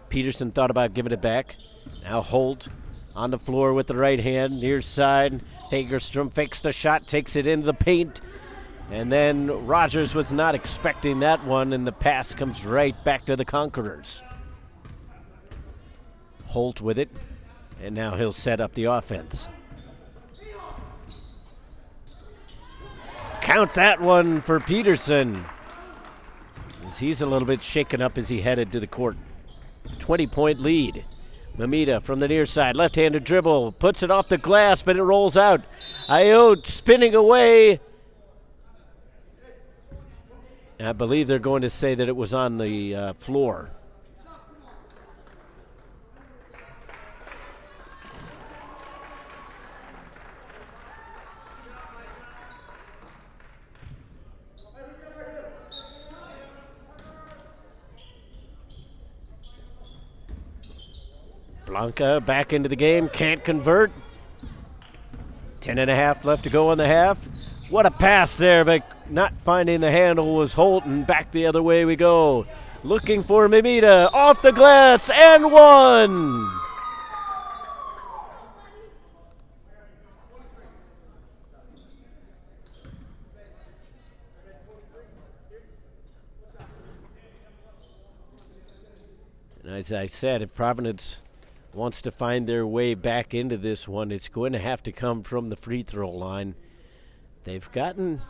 Peterson thought about giving it back. Now Holt on the floor with the right hand, near side. Fagerstrom fakes the shot, takes it into the paint. And then Rogers was not expecting that one, and the pass comes right back to the Conquerors. Holt with it, and now he'll set up the offense. Count that one for Peterson, as he's a little bit shaken up as he headed to the court. 20-point lead. Mamita from the near side, left-handed dribble, puts it off the glass, but it rolls out. Ayotte spinning away. I believe they're going to say that it was on the floor. Blanca back into the game, can't convert. 10.5 left to go in the half. What a pass there, but not finding the handle was Holt, and back the other way we go. Looking for Mamita, off the glass, and one! And as I said, if Providence wants to find their way back into this one, it's going to have to come from the free throw line. They've gotten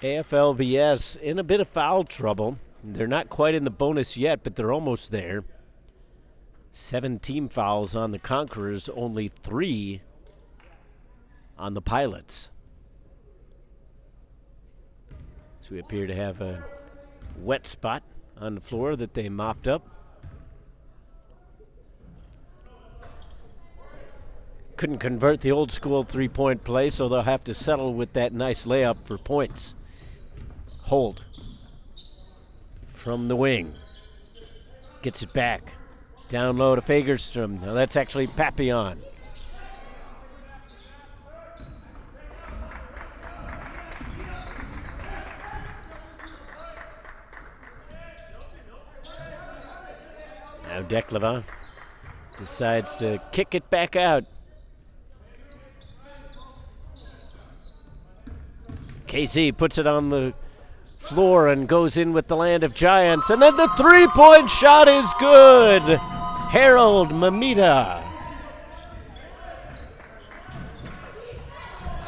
AFLBS in a bit of foul trouble. They're not quite in the bonus yet, but they're almost there. 7 team fouls on the Conquerors, only 3 on the Pilots. So we appear to have a wet spot on the floor that they mopped up. Couldn't convert the old school three-point play, so they'll have to settle with that nice layup for points. Holt from the wing. Gets it back. Down low to Fagerstrom. Now that's actually Papillon. Now Declava decides to kick it back out. KC puts it on the floor and goes in with the Land of Giants. And then the three-point shot is good. Harold Mamita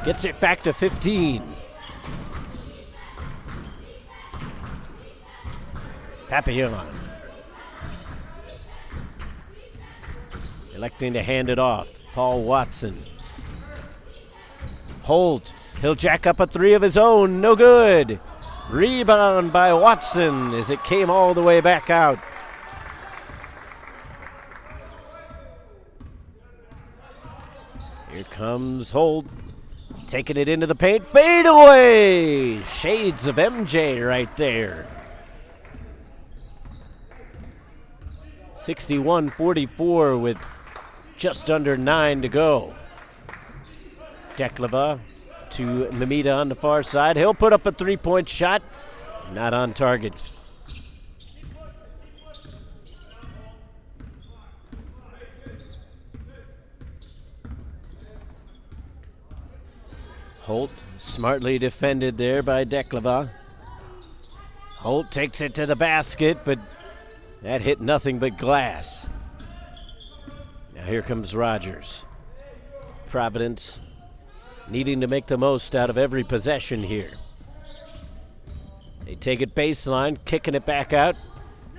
gets it back to 15. Papillon electing to hand it off. Paul Watson. Holt. He'll jack up a three of his own. No good. Rebound by Watson as it came all the way back out. Here comes Holt. Taking it into the paint. Fade away. Shades of MJ right there. 61-44 with just under 9 to go. Declava to Mamita on the far side. He'll put up a three-point shot. Not on target. Holt smartly defended there by Declava. Holt takes it to the basket, but that hit nothing but glass. Now here comes Rogers. Providence needing to make the most out of every possession here. They take it baseline, kicking it back out,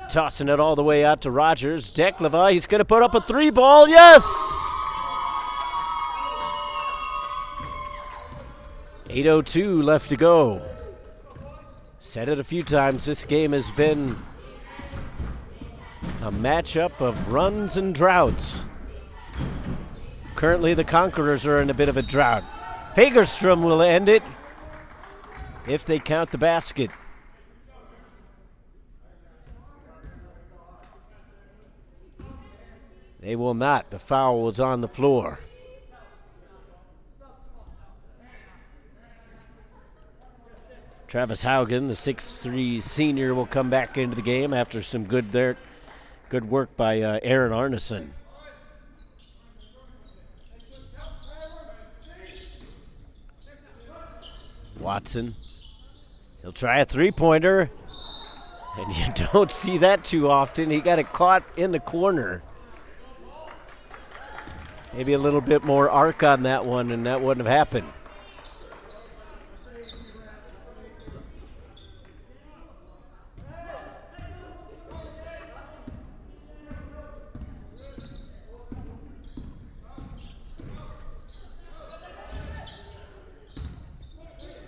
tossing it all the way out to Rogers. Declava, he's going to put up a three ball. Yes! 8:02 left to go. Said it a few times, this game has been a matchup of runs and droughts. Currently the Conquerors are in a bit of a drought. Fagerstrom will end it if they count the basket. They will not. The foul was on the floor. Travis Haugen, the 6'3 senior, will come back into the game after some good work by Aaron Arneson. Watson, he'll try a three-pointer, and you don't see that too often. He got it caught in the corner. Maybe a little bit more arc on that one, and that wouldn't have happened.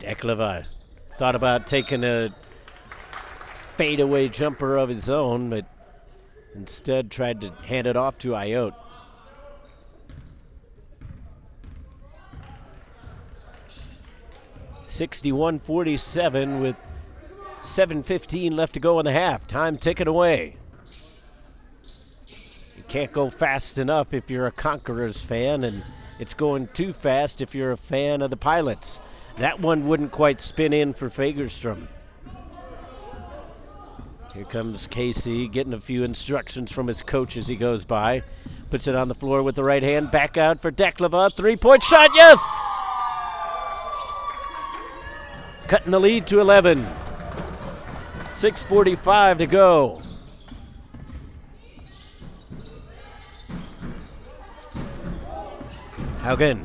Dekleva thought about taking a fadeaway jumper of his own, but instead tried to hand it off to Ayotte. (61-47) with 7:15 left to go in the half. Time ticking away. You can't go fast enough if you're a Conquerors fan, and it's going too fast if you're a fan of the Pilots. That one wouldn't quite spin in for Fagerstrom. Here comes Casey getting a few instructions from his coach as he goes by. Puts it on the floor with the right hand. Back out for Dekleva. Three-point shot, yes! Cutting the lead to 11. 6:45 to go. Haugen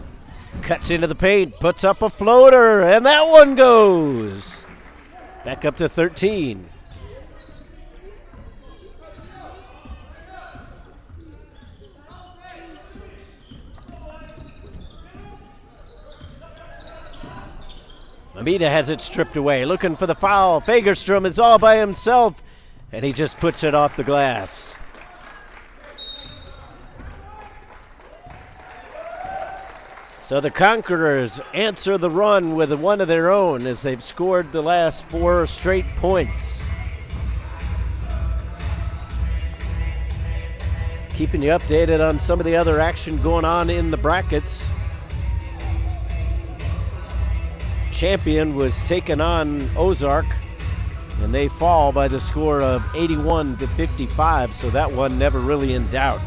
cuts into the paint, puts up a floater, and that one goes. Back up to 13. Mamita has it stripped away, looking for the foul. Fagerstrom is all by himself, and he just puts it off the glass. So the Conquerors answer the run with one of their own as they've scored the last 4 straight points. Keeping you updated on some of the other action going on in the brackets. Champion was taken on Ozark, and they fall by the score of 81-55, so that one never really in doubt.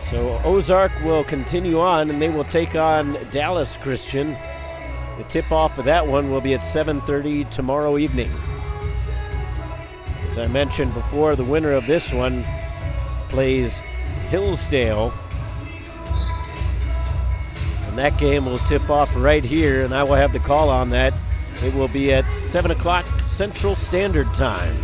So Ozark will continue on, and they will take on Dallas Christian. The tip-off of that one will be at 7:30 tomorrow evening. As I mentioned before, the winner of this one plays Hillsdale. And that game will tip off right here, and I will have the call on that. It will be at 7 o'clock Central Standard Time.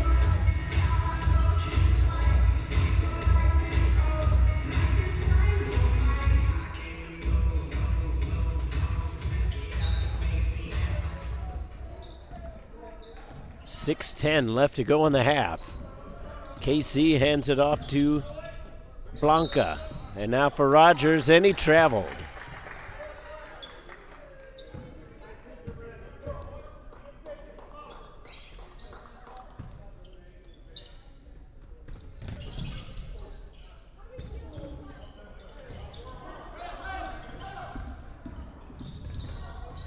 .6:10 left to go in the half. KC hands it off to Blanca. And now for Rogers, and he traveled.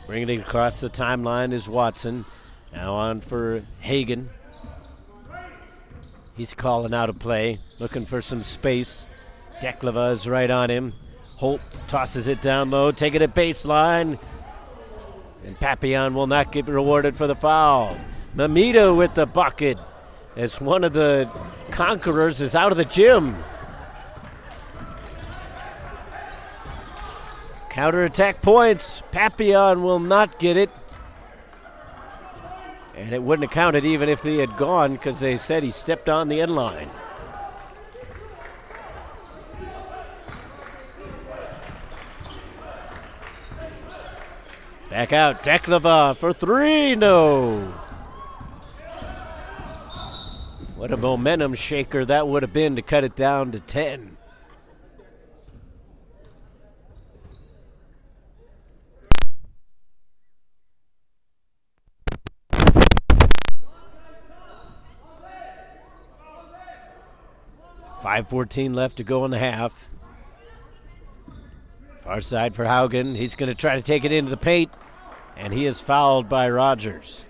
Bringing it across the timeline is Watson. Now on for Hagen. He's calling out a play, looking for some space. Dekleva is right on him. Holt tosses it down low, taking it baseline. And Papillon will not get rewarded for the foul. Mamita with the bucket as one of the Conquerors is out of the gym. Counterattack points. Papillon will not get it. And it wouldn't have counted even if he had gone, because they said he stepped on the end line. Back out, Dekleva for 3, no. What a momentum shaker that would have been to cut it down to 10. .5:14 left to go in the half. Far side for Haugen. He's going to try to take it into the paint. And he is fouled by Rogers.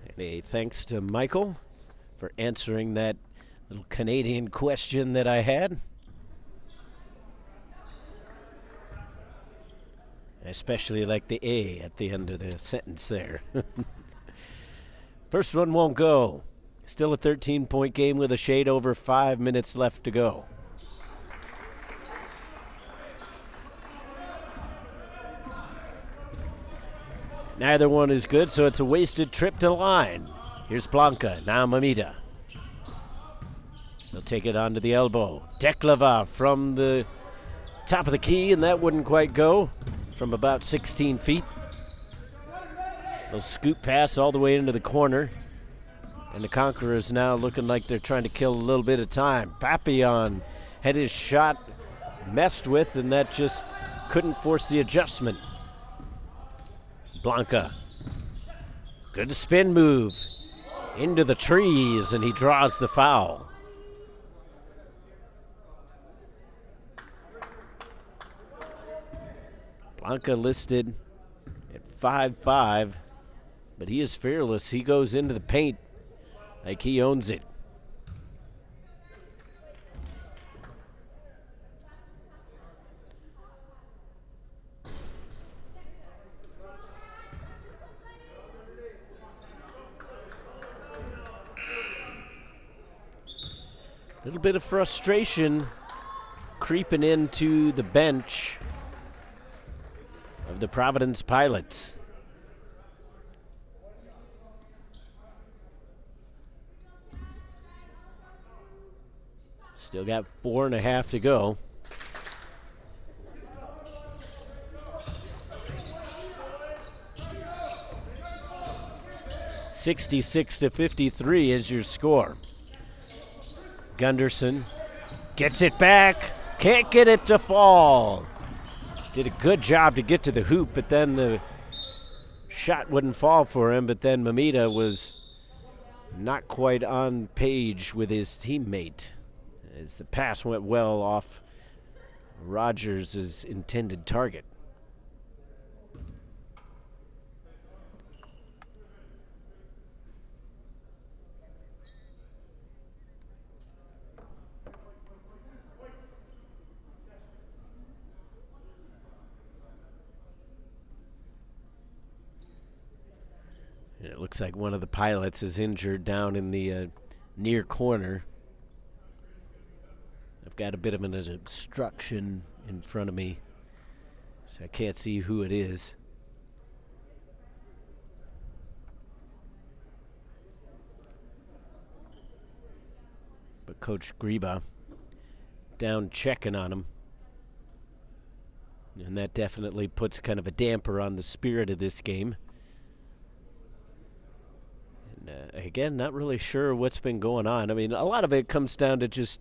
And a thanks to Michael for answering that little Canadian question that I had. I especially like the A at the end of the sentence there. First one won't go. Still a 13-point game with a shade over 5 minutes left to go. Neither one is good, so it's a wasted trip to the line. Here's Blanca, now Mamita. They'll take it onto the elbow. Deklava from the top of the key, and that wouldn't quite go from about 16 feet. They'll scoop pass all the way into the corner. And the Conquerors now looking like they're trying to kill a little bit of time. Papillon had his shot messed with, and that just couldn't force the adjustment. Blanca. Good spin move. Into the trees, and he draws the foul. Blanca listed at 5'5", but he is fearless. He goes into the paint like he owns it. A little bit of frustration creeping into the bench of the Providence Pilots. Still got 4.5 to go. (66-53) is your score. Gunderson gets it back, can't get it to fall. Did a good job to get to the hoop, but then the shot wouldn't fall for him, but then Mamita was not quite on page with his teammate as the pass went well off Rogers' intended target. It looks like one of the Pilots is injured down in the near corner. I've got a bit of an obstruction in front of me, so I can't see who it is. But Coach Greba down checking on him. And that definitely puts kind of a damper on the spirit of this game. Again, not really sure what's been going on. I mean, a lot of it comes down to just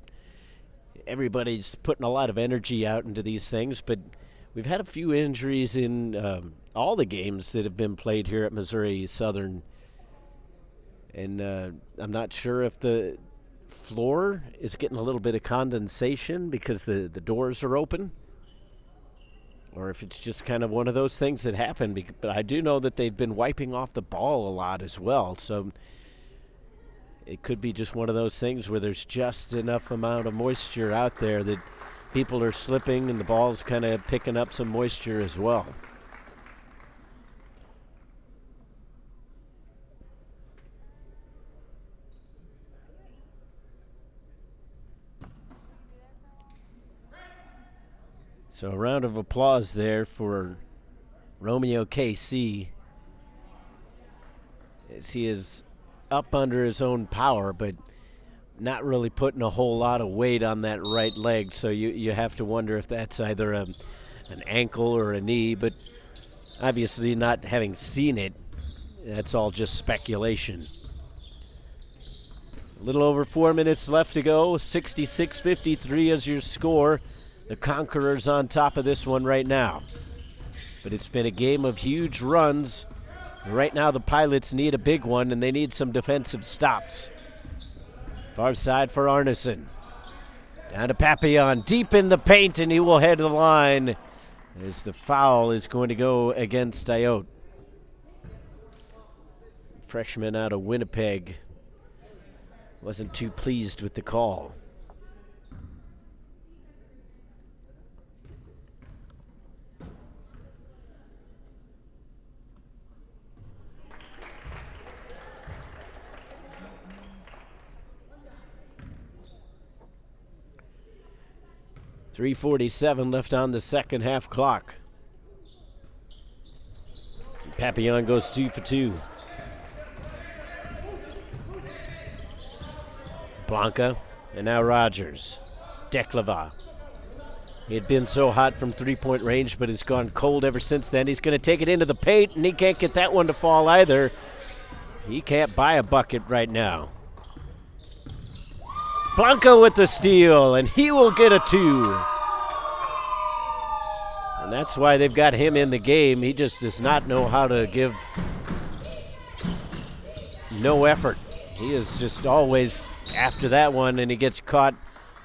everybody's putting a lot of energy out into these things, but we've had a few injuries in all the games that have been played here at Missouri Southern. And I'm not sure if the floor is getting a little bit of condensation because the doors are open, or if it's just kind of one of those things that happen. But I do know that they've been wiping off the ball a lot as well, so it could be just one of those things where there's just enough amount of moisture out there that people are slipping and the ball's kind of picking up some moisture as well. So a round of applause there for Romeo KC, as he is up under his own power, but not really putting a whole lot of weight on that right leg. So you have to wonder if that's either an ankle or a knee, but obviously not having seen it, that's all just speculation. A little over 4 minutes left to go. 66-53 is your score. The Conquerors on top of this one right now. but it's been a game of huge runs. Right now the Pilots need a big one, and they need some defensive stops. Far side for Arneson. Down to Papillon, deep in the paint, and he will head to the line as the foul is going to go against Ayotte. Freshman out of Winnipeg wasn't too pleased with the call. .347 left on the second half clock. Papillon goes 2 for 2. Blanca, and now Rogers. Declava. He had been so hot from three-point range, but has gone cold ever since then. He's going to take it into the paint, and he can't get that one to fall either. He can't buy a bucket right now. Blanca with the steal, and he will get a 2. And that's why they've got him in the game. He just does not know how to give no effort. He is just always after that one, and he gets caught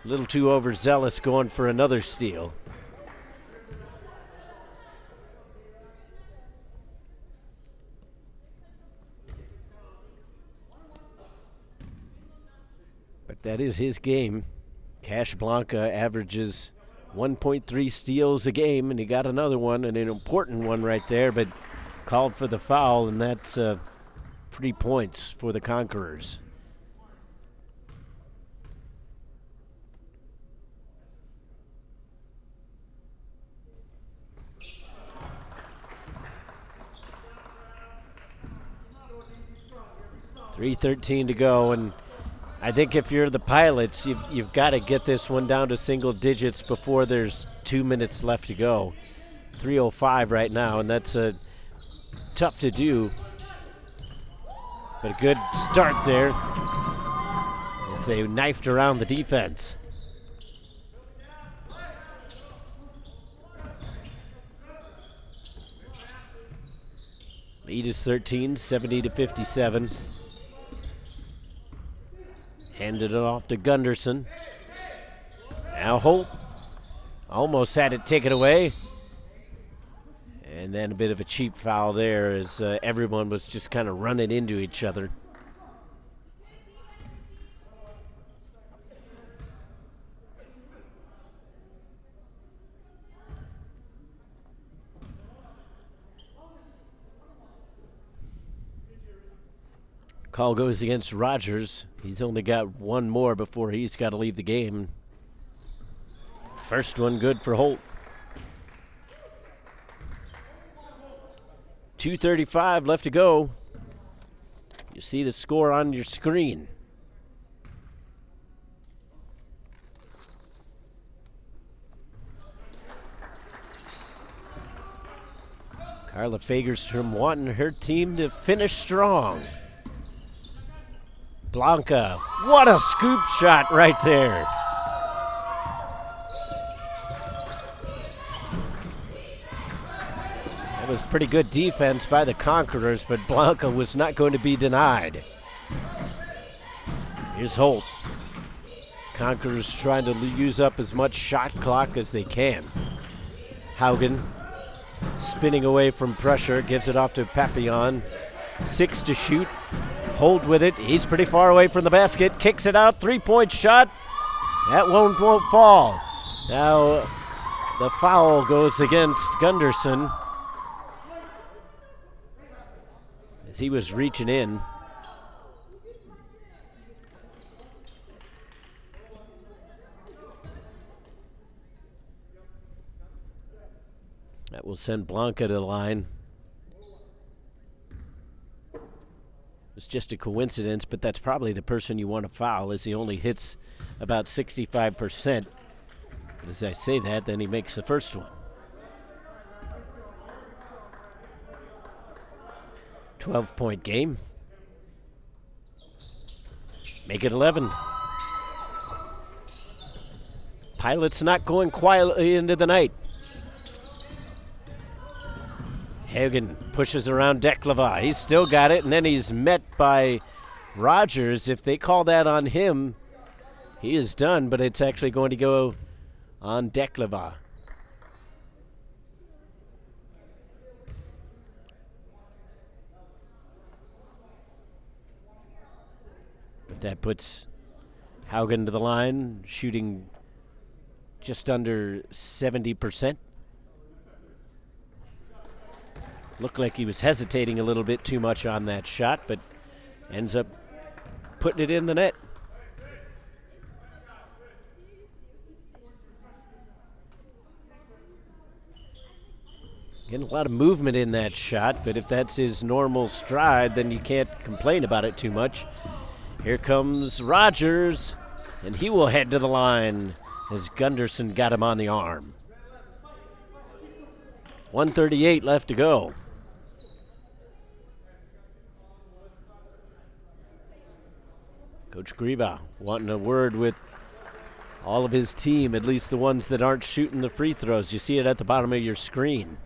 a little too overzealous going for another steal. But that is his game. Cash Blanca averages 1.3 steals a game, and he got another one, and an important one right there, but called for the foul, and that's 3 points for the Conquerors. .313 to go, and I think if you're the Pilots, you've got to get this one down to single digits before there's 2 minutes left to go. 3:05 right now, and that's tough to do. But a good start there as they knifed around the defense. Lead is 13, 70-57. Handed it off to Gunderson. Now Holt almost had it taken away. And then a bit of a cheap foul there as everyone was just kind of running into each other. Call goes against Rogers. He's only got one more before he's got to leave the game. First one good for Holt. 2:35 left to go. You see the score on your screen. Carla Fagerstrom wanting her team to finish strong. Blanca, what a scoop shot right there. That was pretty good defense by the Conquerors, but Blanca was not going to be denied. Here's Holt. Conquerors trying to use up as much shot clock as they can. Haugen spinning away from pressure, gives it off to Papillon. 6 to shoot. Hold with it. He's pretty far away from the basket. Kicks it out. 3-point shot. That won't fall. Now the foul goes against Gunderson as he was reaching in. That will send Blanca to the line. It's just a coincidence, but that's probably the person you want to foul, as he only hits about 65%. But as I say that, then he makes the first one. 12-point game. Make it 11. Pilots not going quietly into the night. Hagen pushes around Declava. He's still got it, and then he's met by Rogers. If they call that on him, he is done, but it's actually going to go on Declava. But that puts Haugen to the line, shooting just under 70%. Looked like he was hesitating a little bit too much on that shot, but ends up putting it in the net. Getting a lot of movement in that shot, but if that's his normal stride, then you can't complain about it too much. Here comes Rogers, and he will head to the line as Gunderson got him on the arm. 1:38 left to go. Coach Greba wanting a word with all of his team, at least the ones that aren't shooting the free throws. You see it at the bottom of your screen.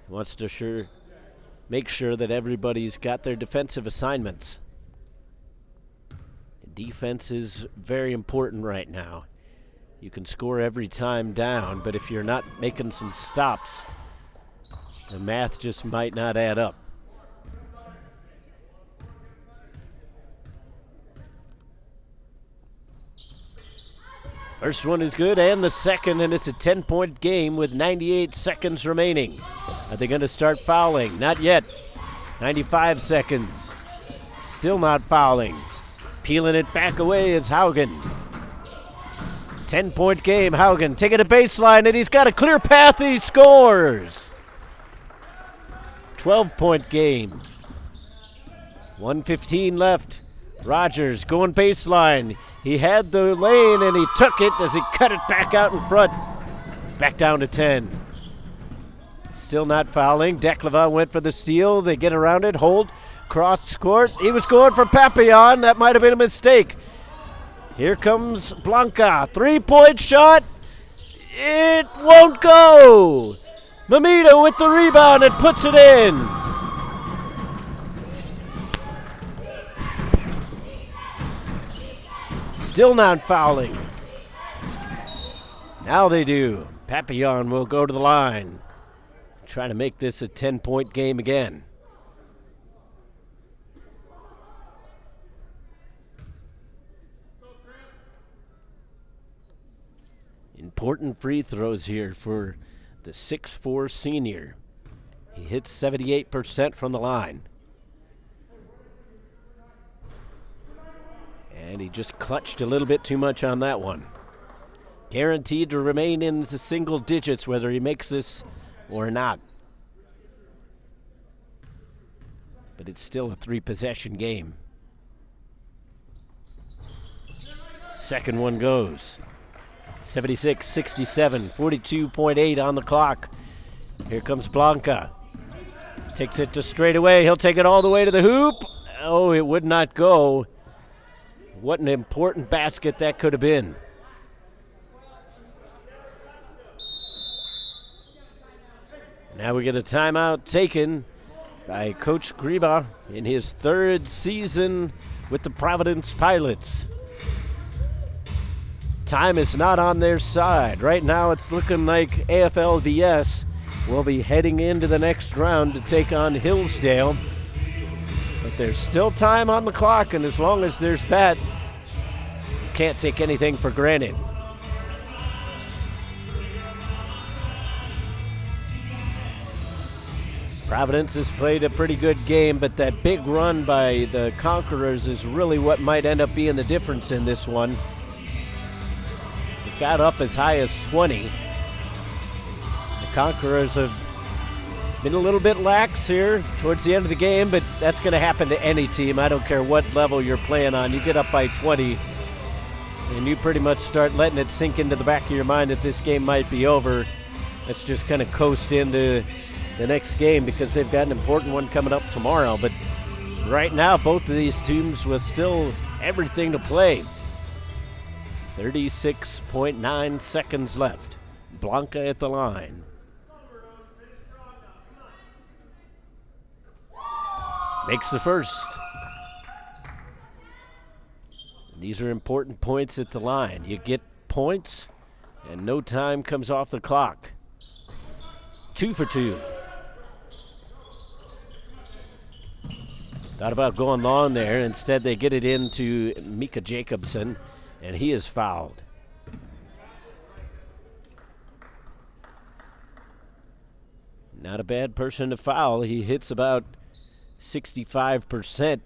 He wants to make sure that everybody's got their defensive assignments. Defense is very important right now. You can score every time down, but if you're not making some stops, the math just might not add up. First one is good, and the second, and it's a 10-point game with 98 seconds remaining. Are they going to start fouling? Not yet. 95 seconds. Still not fouling. Peeling it back away is Haugen. 10-point game, Haugen taking a baseline, and he's got a clear path, he scores. 12-point game. 1:15 left. Rogers going baseline. He had the lane, and he took it as he cut it back out in front. Back down to 10. Still not fouling. Declava went for the steal. They get around it, hold, cross court. He was going for Papillon. That might have been a mistake. Here comes Blanca. 3-point shot. It won't go. Mamita with the rebound and puts it in. Still not fouling. Now they do. Papillon will go to the line. Trying to make this a 10-point game again. Important free throws here for the 6'4" senior. He hits 78% from the line. And he just clutched a little bit too much on that one. Guaranteed to remain in the single digits whether he makes this or not. But it's still a 3-possession game. Second one goes. 76-67, 42.8 on the clock. Here comes Blanca. Takes it to straightaway. He'll take it all the way to the hoop. Oh, it would not go. What an important basket that could have been. Now we get a timeout taken by Coach Greba in his third season with the Providence Pilots. Time is not on their side. Right now it's looking like AFLBS will be heading into the next round to take on Hillsdale. But there's still time on the clock, and as long as there's that, you can't take anything for granted. Providence has played a pretty good game, but that big run by the Conquerors is really what might end up being the difference in this one. It got up as high as 20. The Conquerors have been a little bit lax here towards the end of the game, but that's going to happen to any team. I don't care what level you're playing on. You get up by 20, and you pretty much start letting it sink into the back of your mind that this game might be over. Let's just kind of coast into the next game because they've got an important one coming up tomorrow. But right now, both of these teams with still everything to play. 36.9 seconds left. Blanca at the line. Makes the first. And these are important points at the line. You get points, and no time comes off the clock. 2 for 2. Thought about going long there. Instead, they get it into Mika Jacobson, and he is fouled. Not a bad person to foul. He hits about 65%,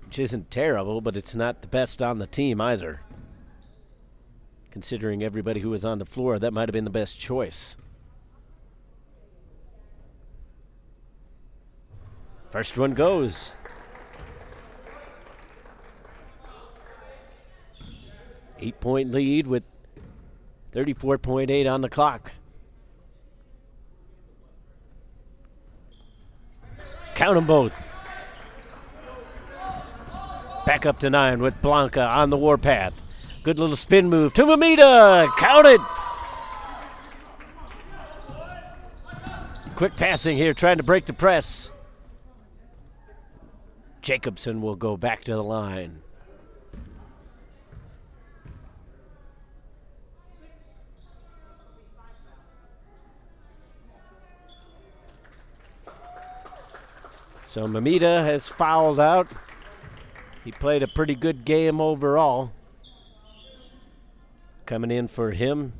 which isn't terrible, but it's not the best on the team either. Considering everybody who was on the floor, that might have been the best choice. First one goes. Eight-point lead with 34.8 on the clock. Count them both. Back up to 9 with Blanca on the warpath. Good little spin move to Mamita. Count it. Quick passing here, trying to break the press. Jacobson will go back to the line. So Mamita has fouled out. He played a pretty good game overall. Coming in for him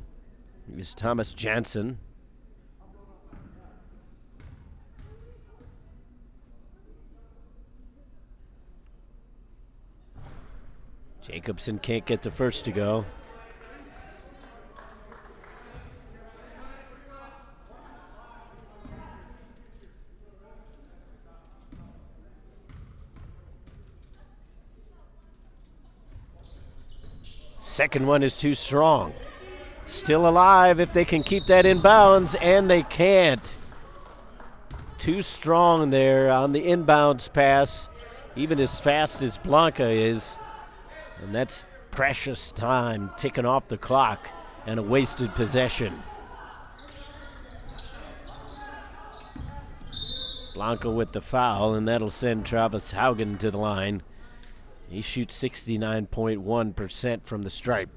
is Thomas Jansen. Jacobson can't get the first to go. Second one is too strong. Still alive if they can keep that in bounds, and they can't. Too strong there on the inbounds pass, even as fast as Blanca is. And that's precious time ticking off the clock and a wasted possession. Blanca with the foul, and that'll send Travis Haugen to the line. He shoots 69.1% from the stripe.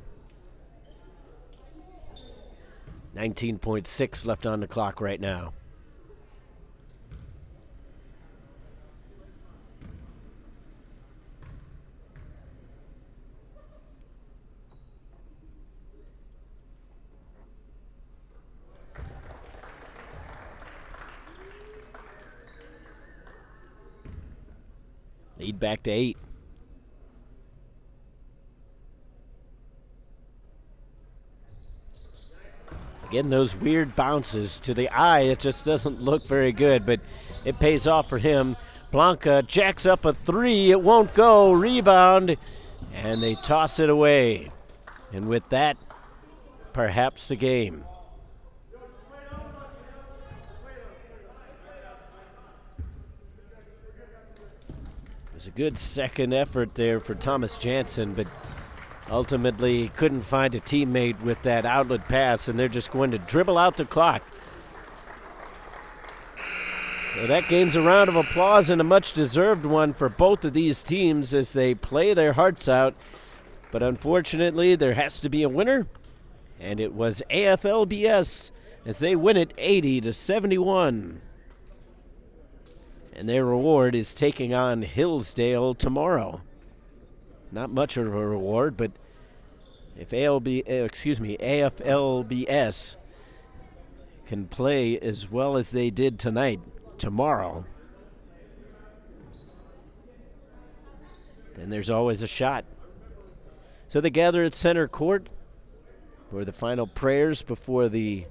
19.6 left on the clock right now. Lead back to 8. Again, those weird bounces. To the eye, it just doesn't look very good, but it pays off for him. Blanca jacks up a 3. It won't go. Rebound, and they toss it away. And with that, perhaps the game. It was a good second effort there for Thomas Jansen, but ultimately couldn't find a teammate with that outlet pass, and they're just going to dribble out the clock. So that gains a round of applause, and a much-deserved one for both of these teams as they play their hearts out. But unfortunately, there has to be a winner, and it was AFLBS as they win it 80-71. And their reward is taking on Hillsdale tomorrow. Not much of a reward, but if AFLBS can play as well as they did tonight, tomorrow, then there's always a shot. So they gather at center court for the final prayers before the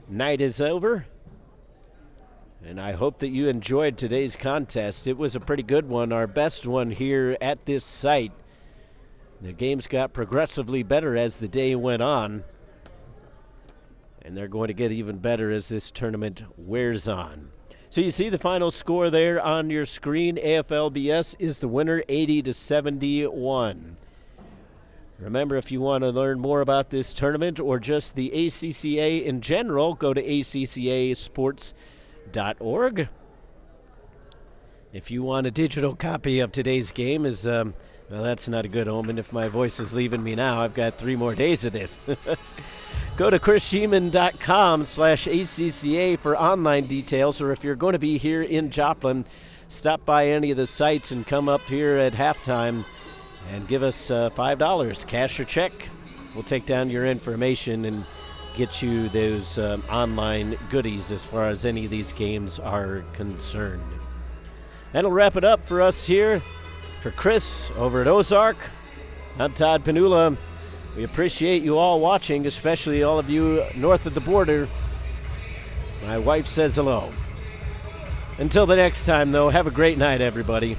night is over. And I hope that you enjoyed today's contest. It was a pretty good one, our best one here at this site. The games got progressively better as the day went on, and they're going to get even better as this tournament wears on. So you see the final score there on your screen. AFLBS is the winner, 80-71. Remember, if you want to learn more about this tournament or just the ACCA in general, go to acccasports.org. If you want a digital copy of today's game, well, that's not a good omen if my voice is leaving me now. I've got 3 more days of this. Go to chrisscheeman.com/ACCA for online details, or if you're going to be here in Joplin, stop by any of the sites and come up here at halftime and give us $5, cash or check. We'll take down your information and get you those online goodies as far as any of these games are concerned. That'll wrap it up for us here. For Chris over at Ozark, I'm Todd Panula. We appreciate you all watching, especially all of you north of the border. My wife says hello. Until the next time, though, have a great night, everybody.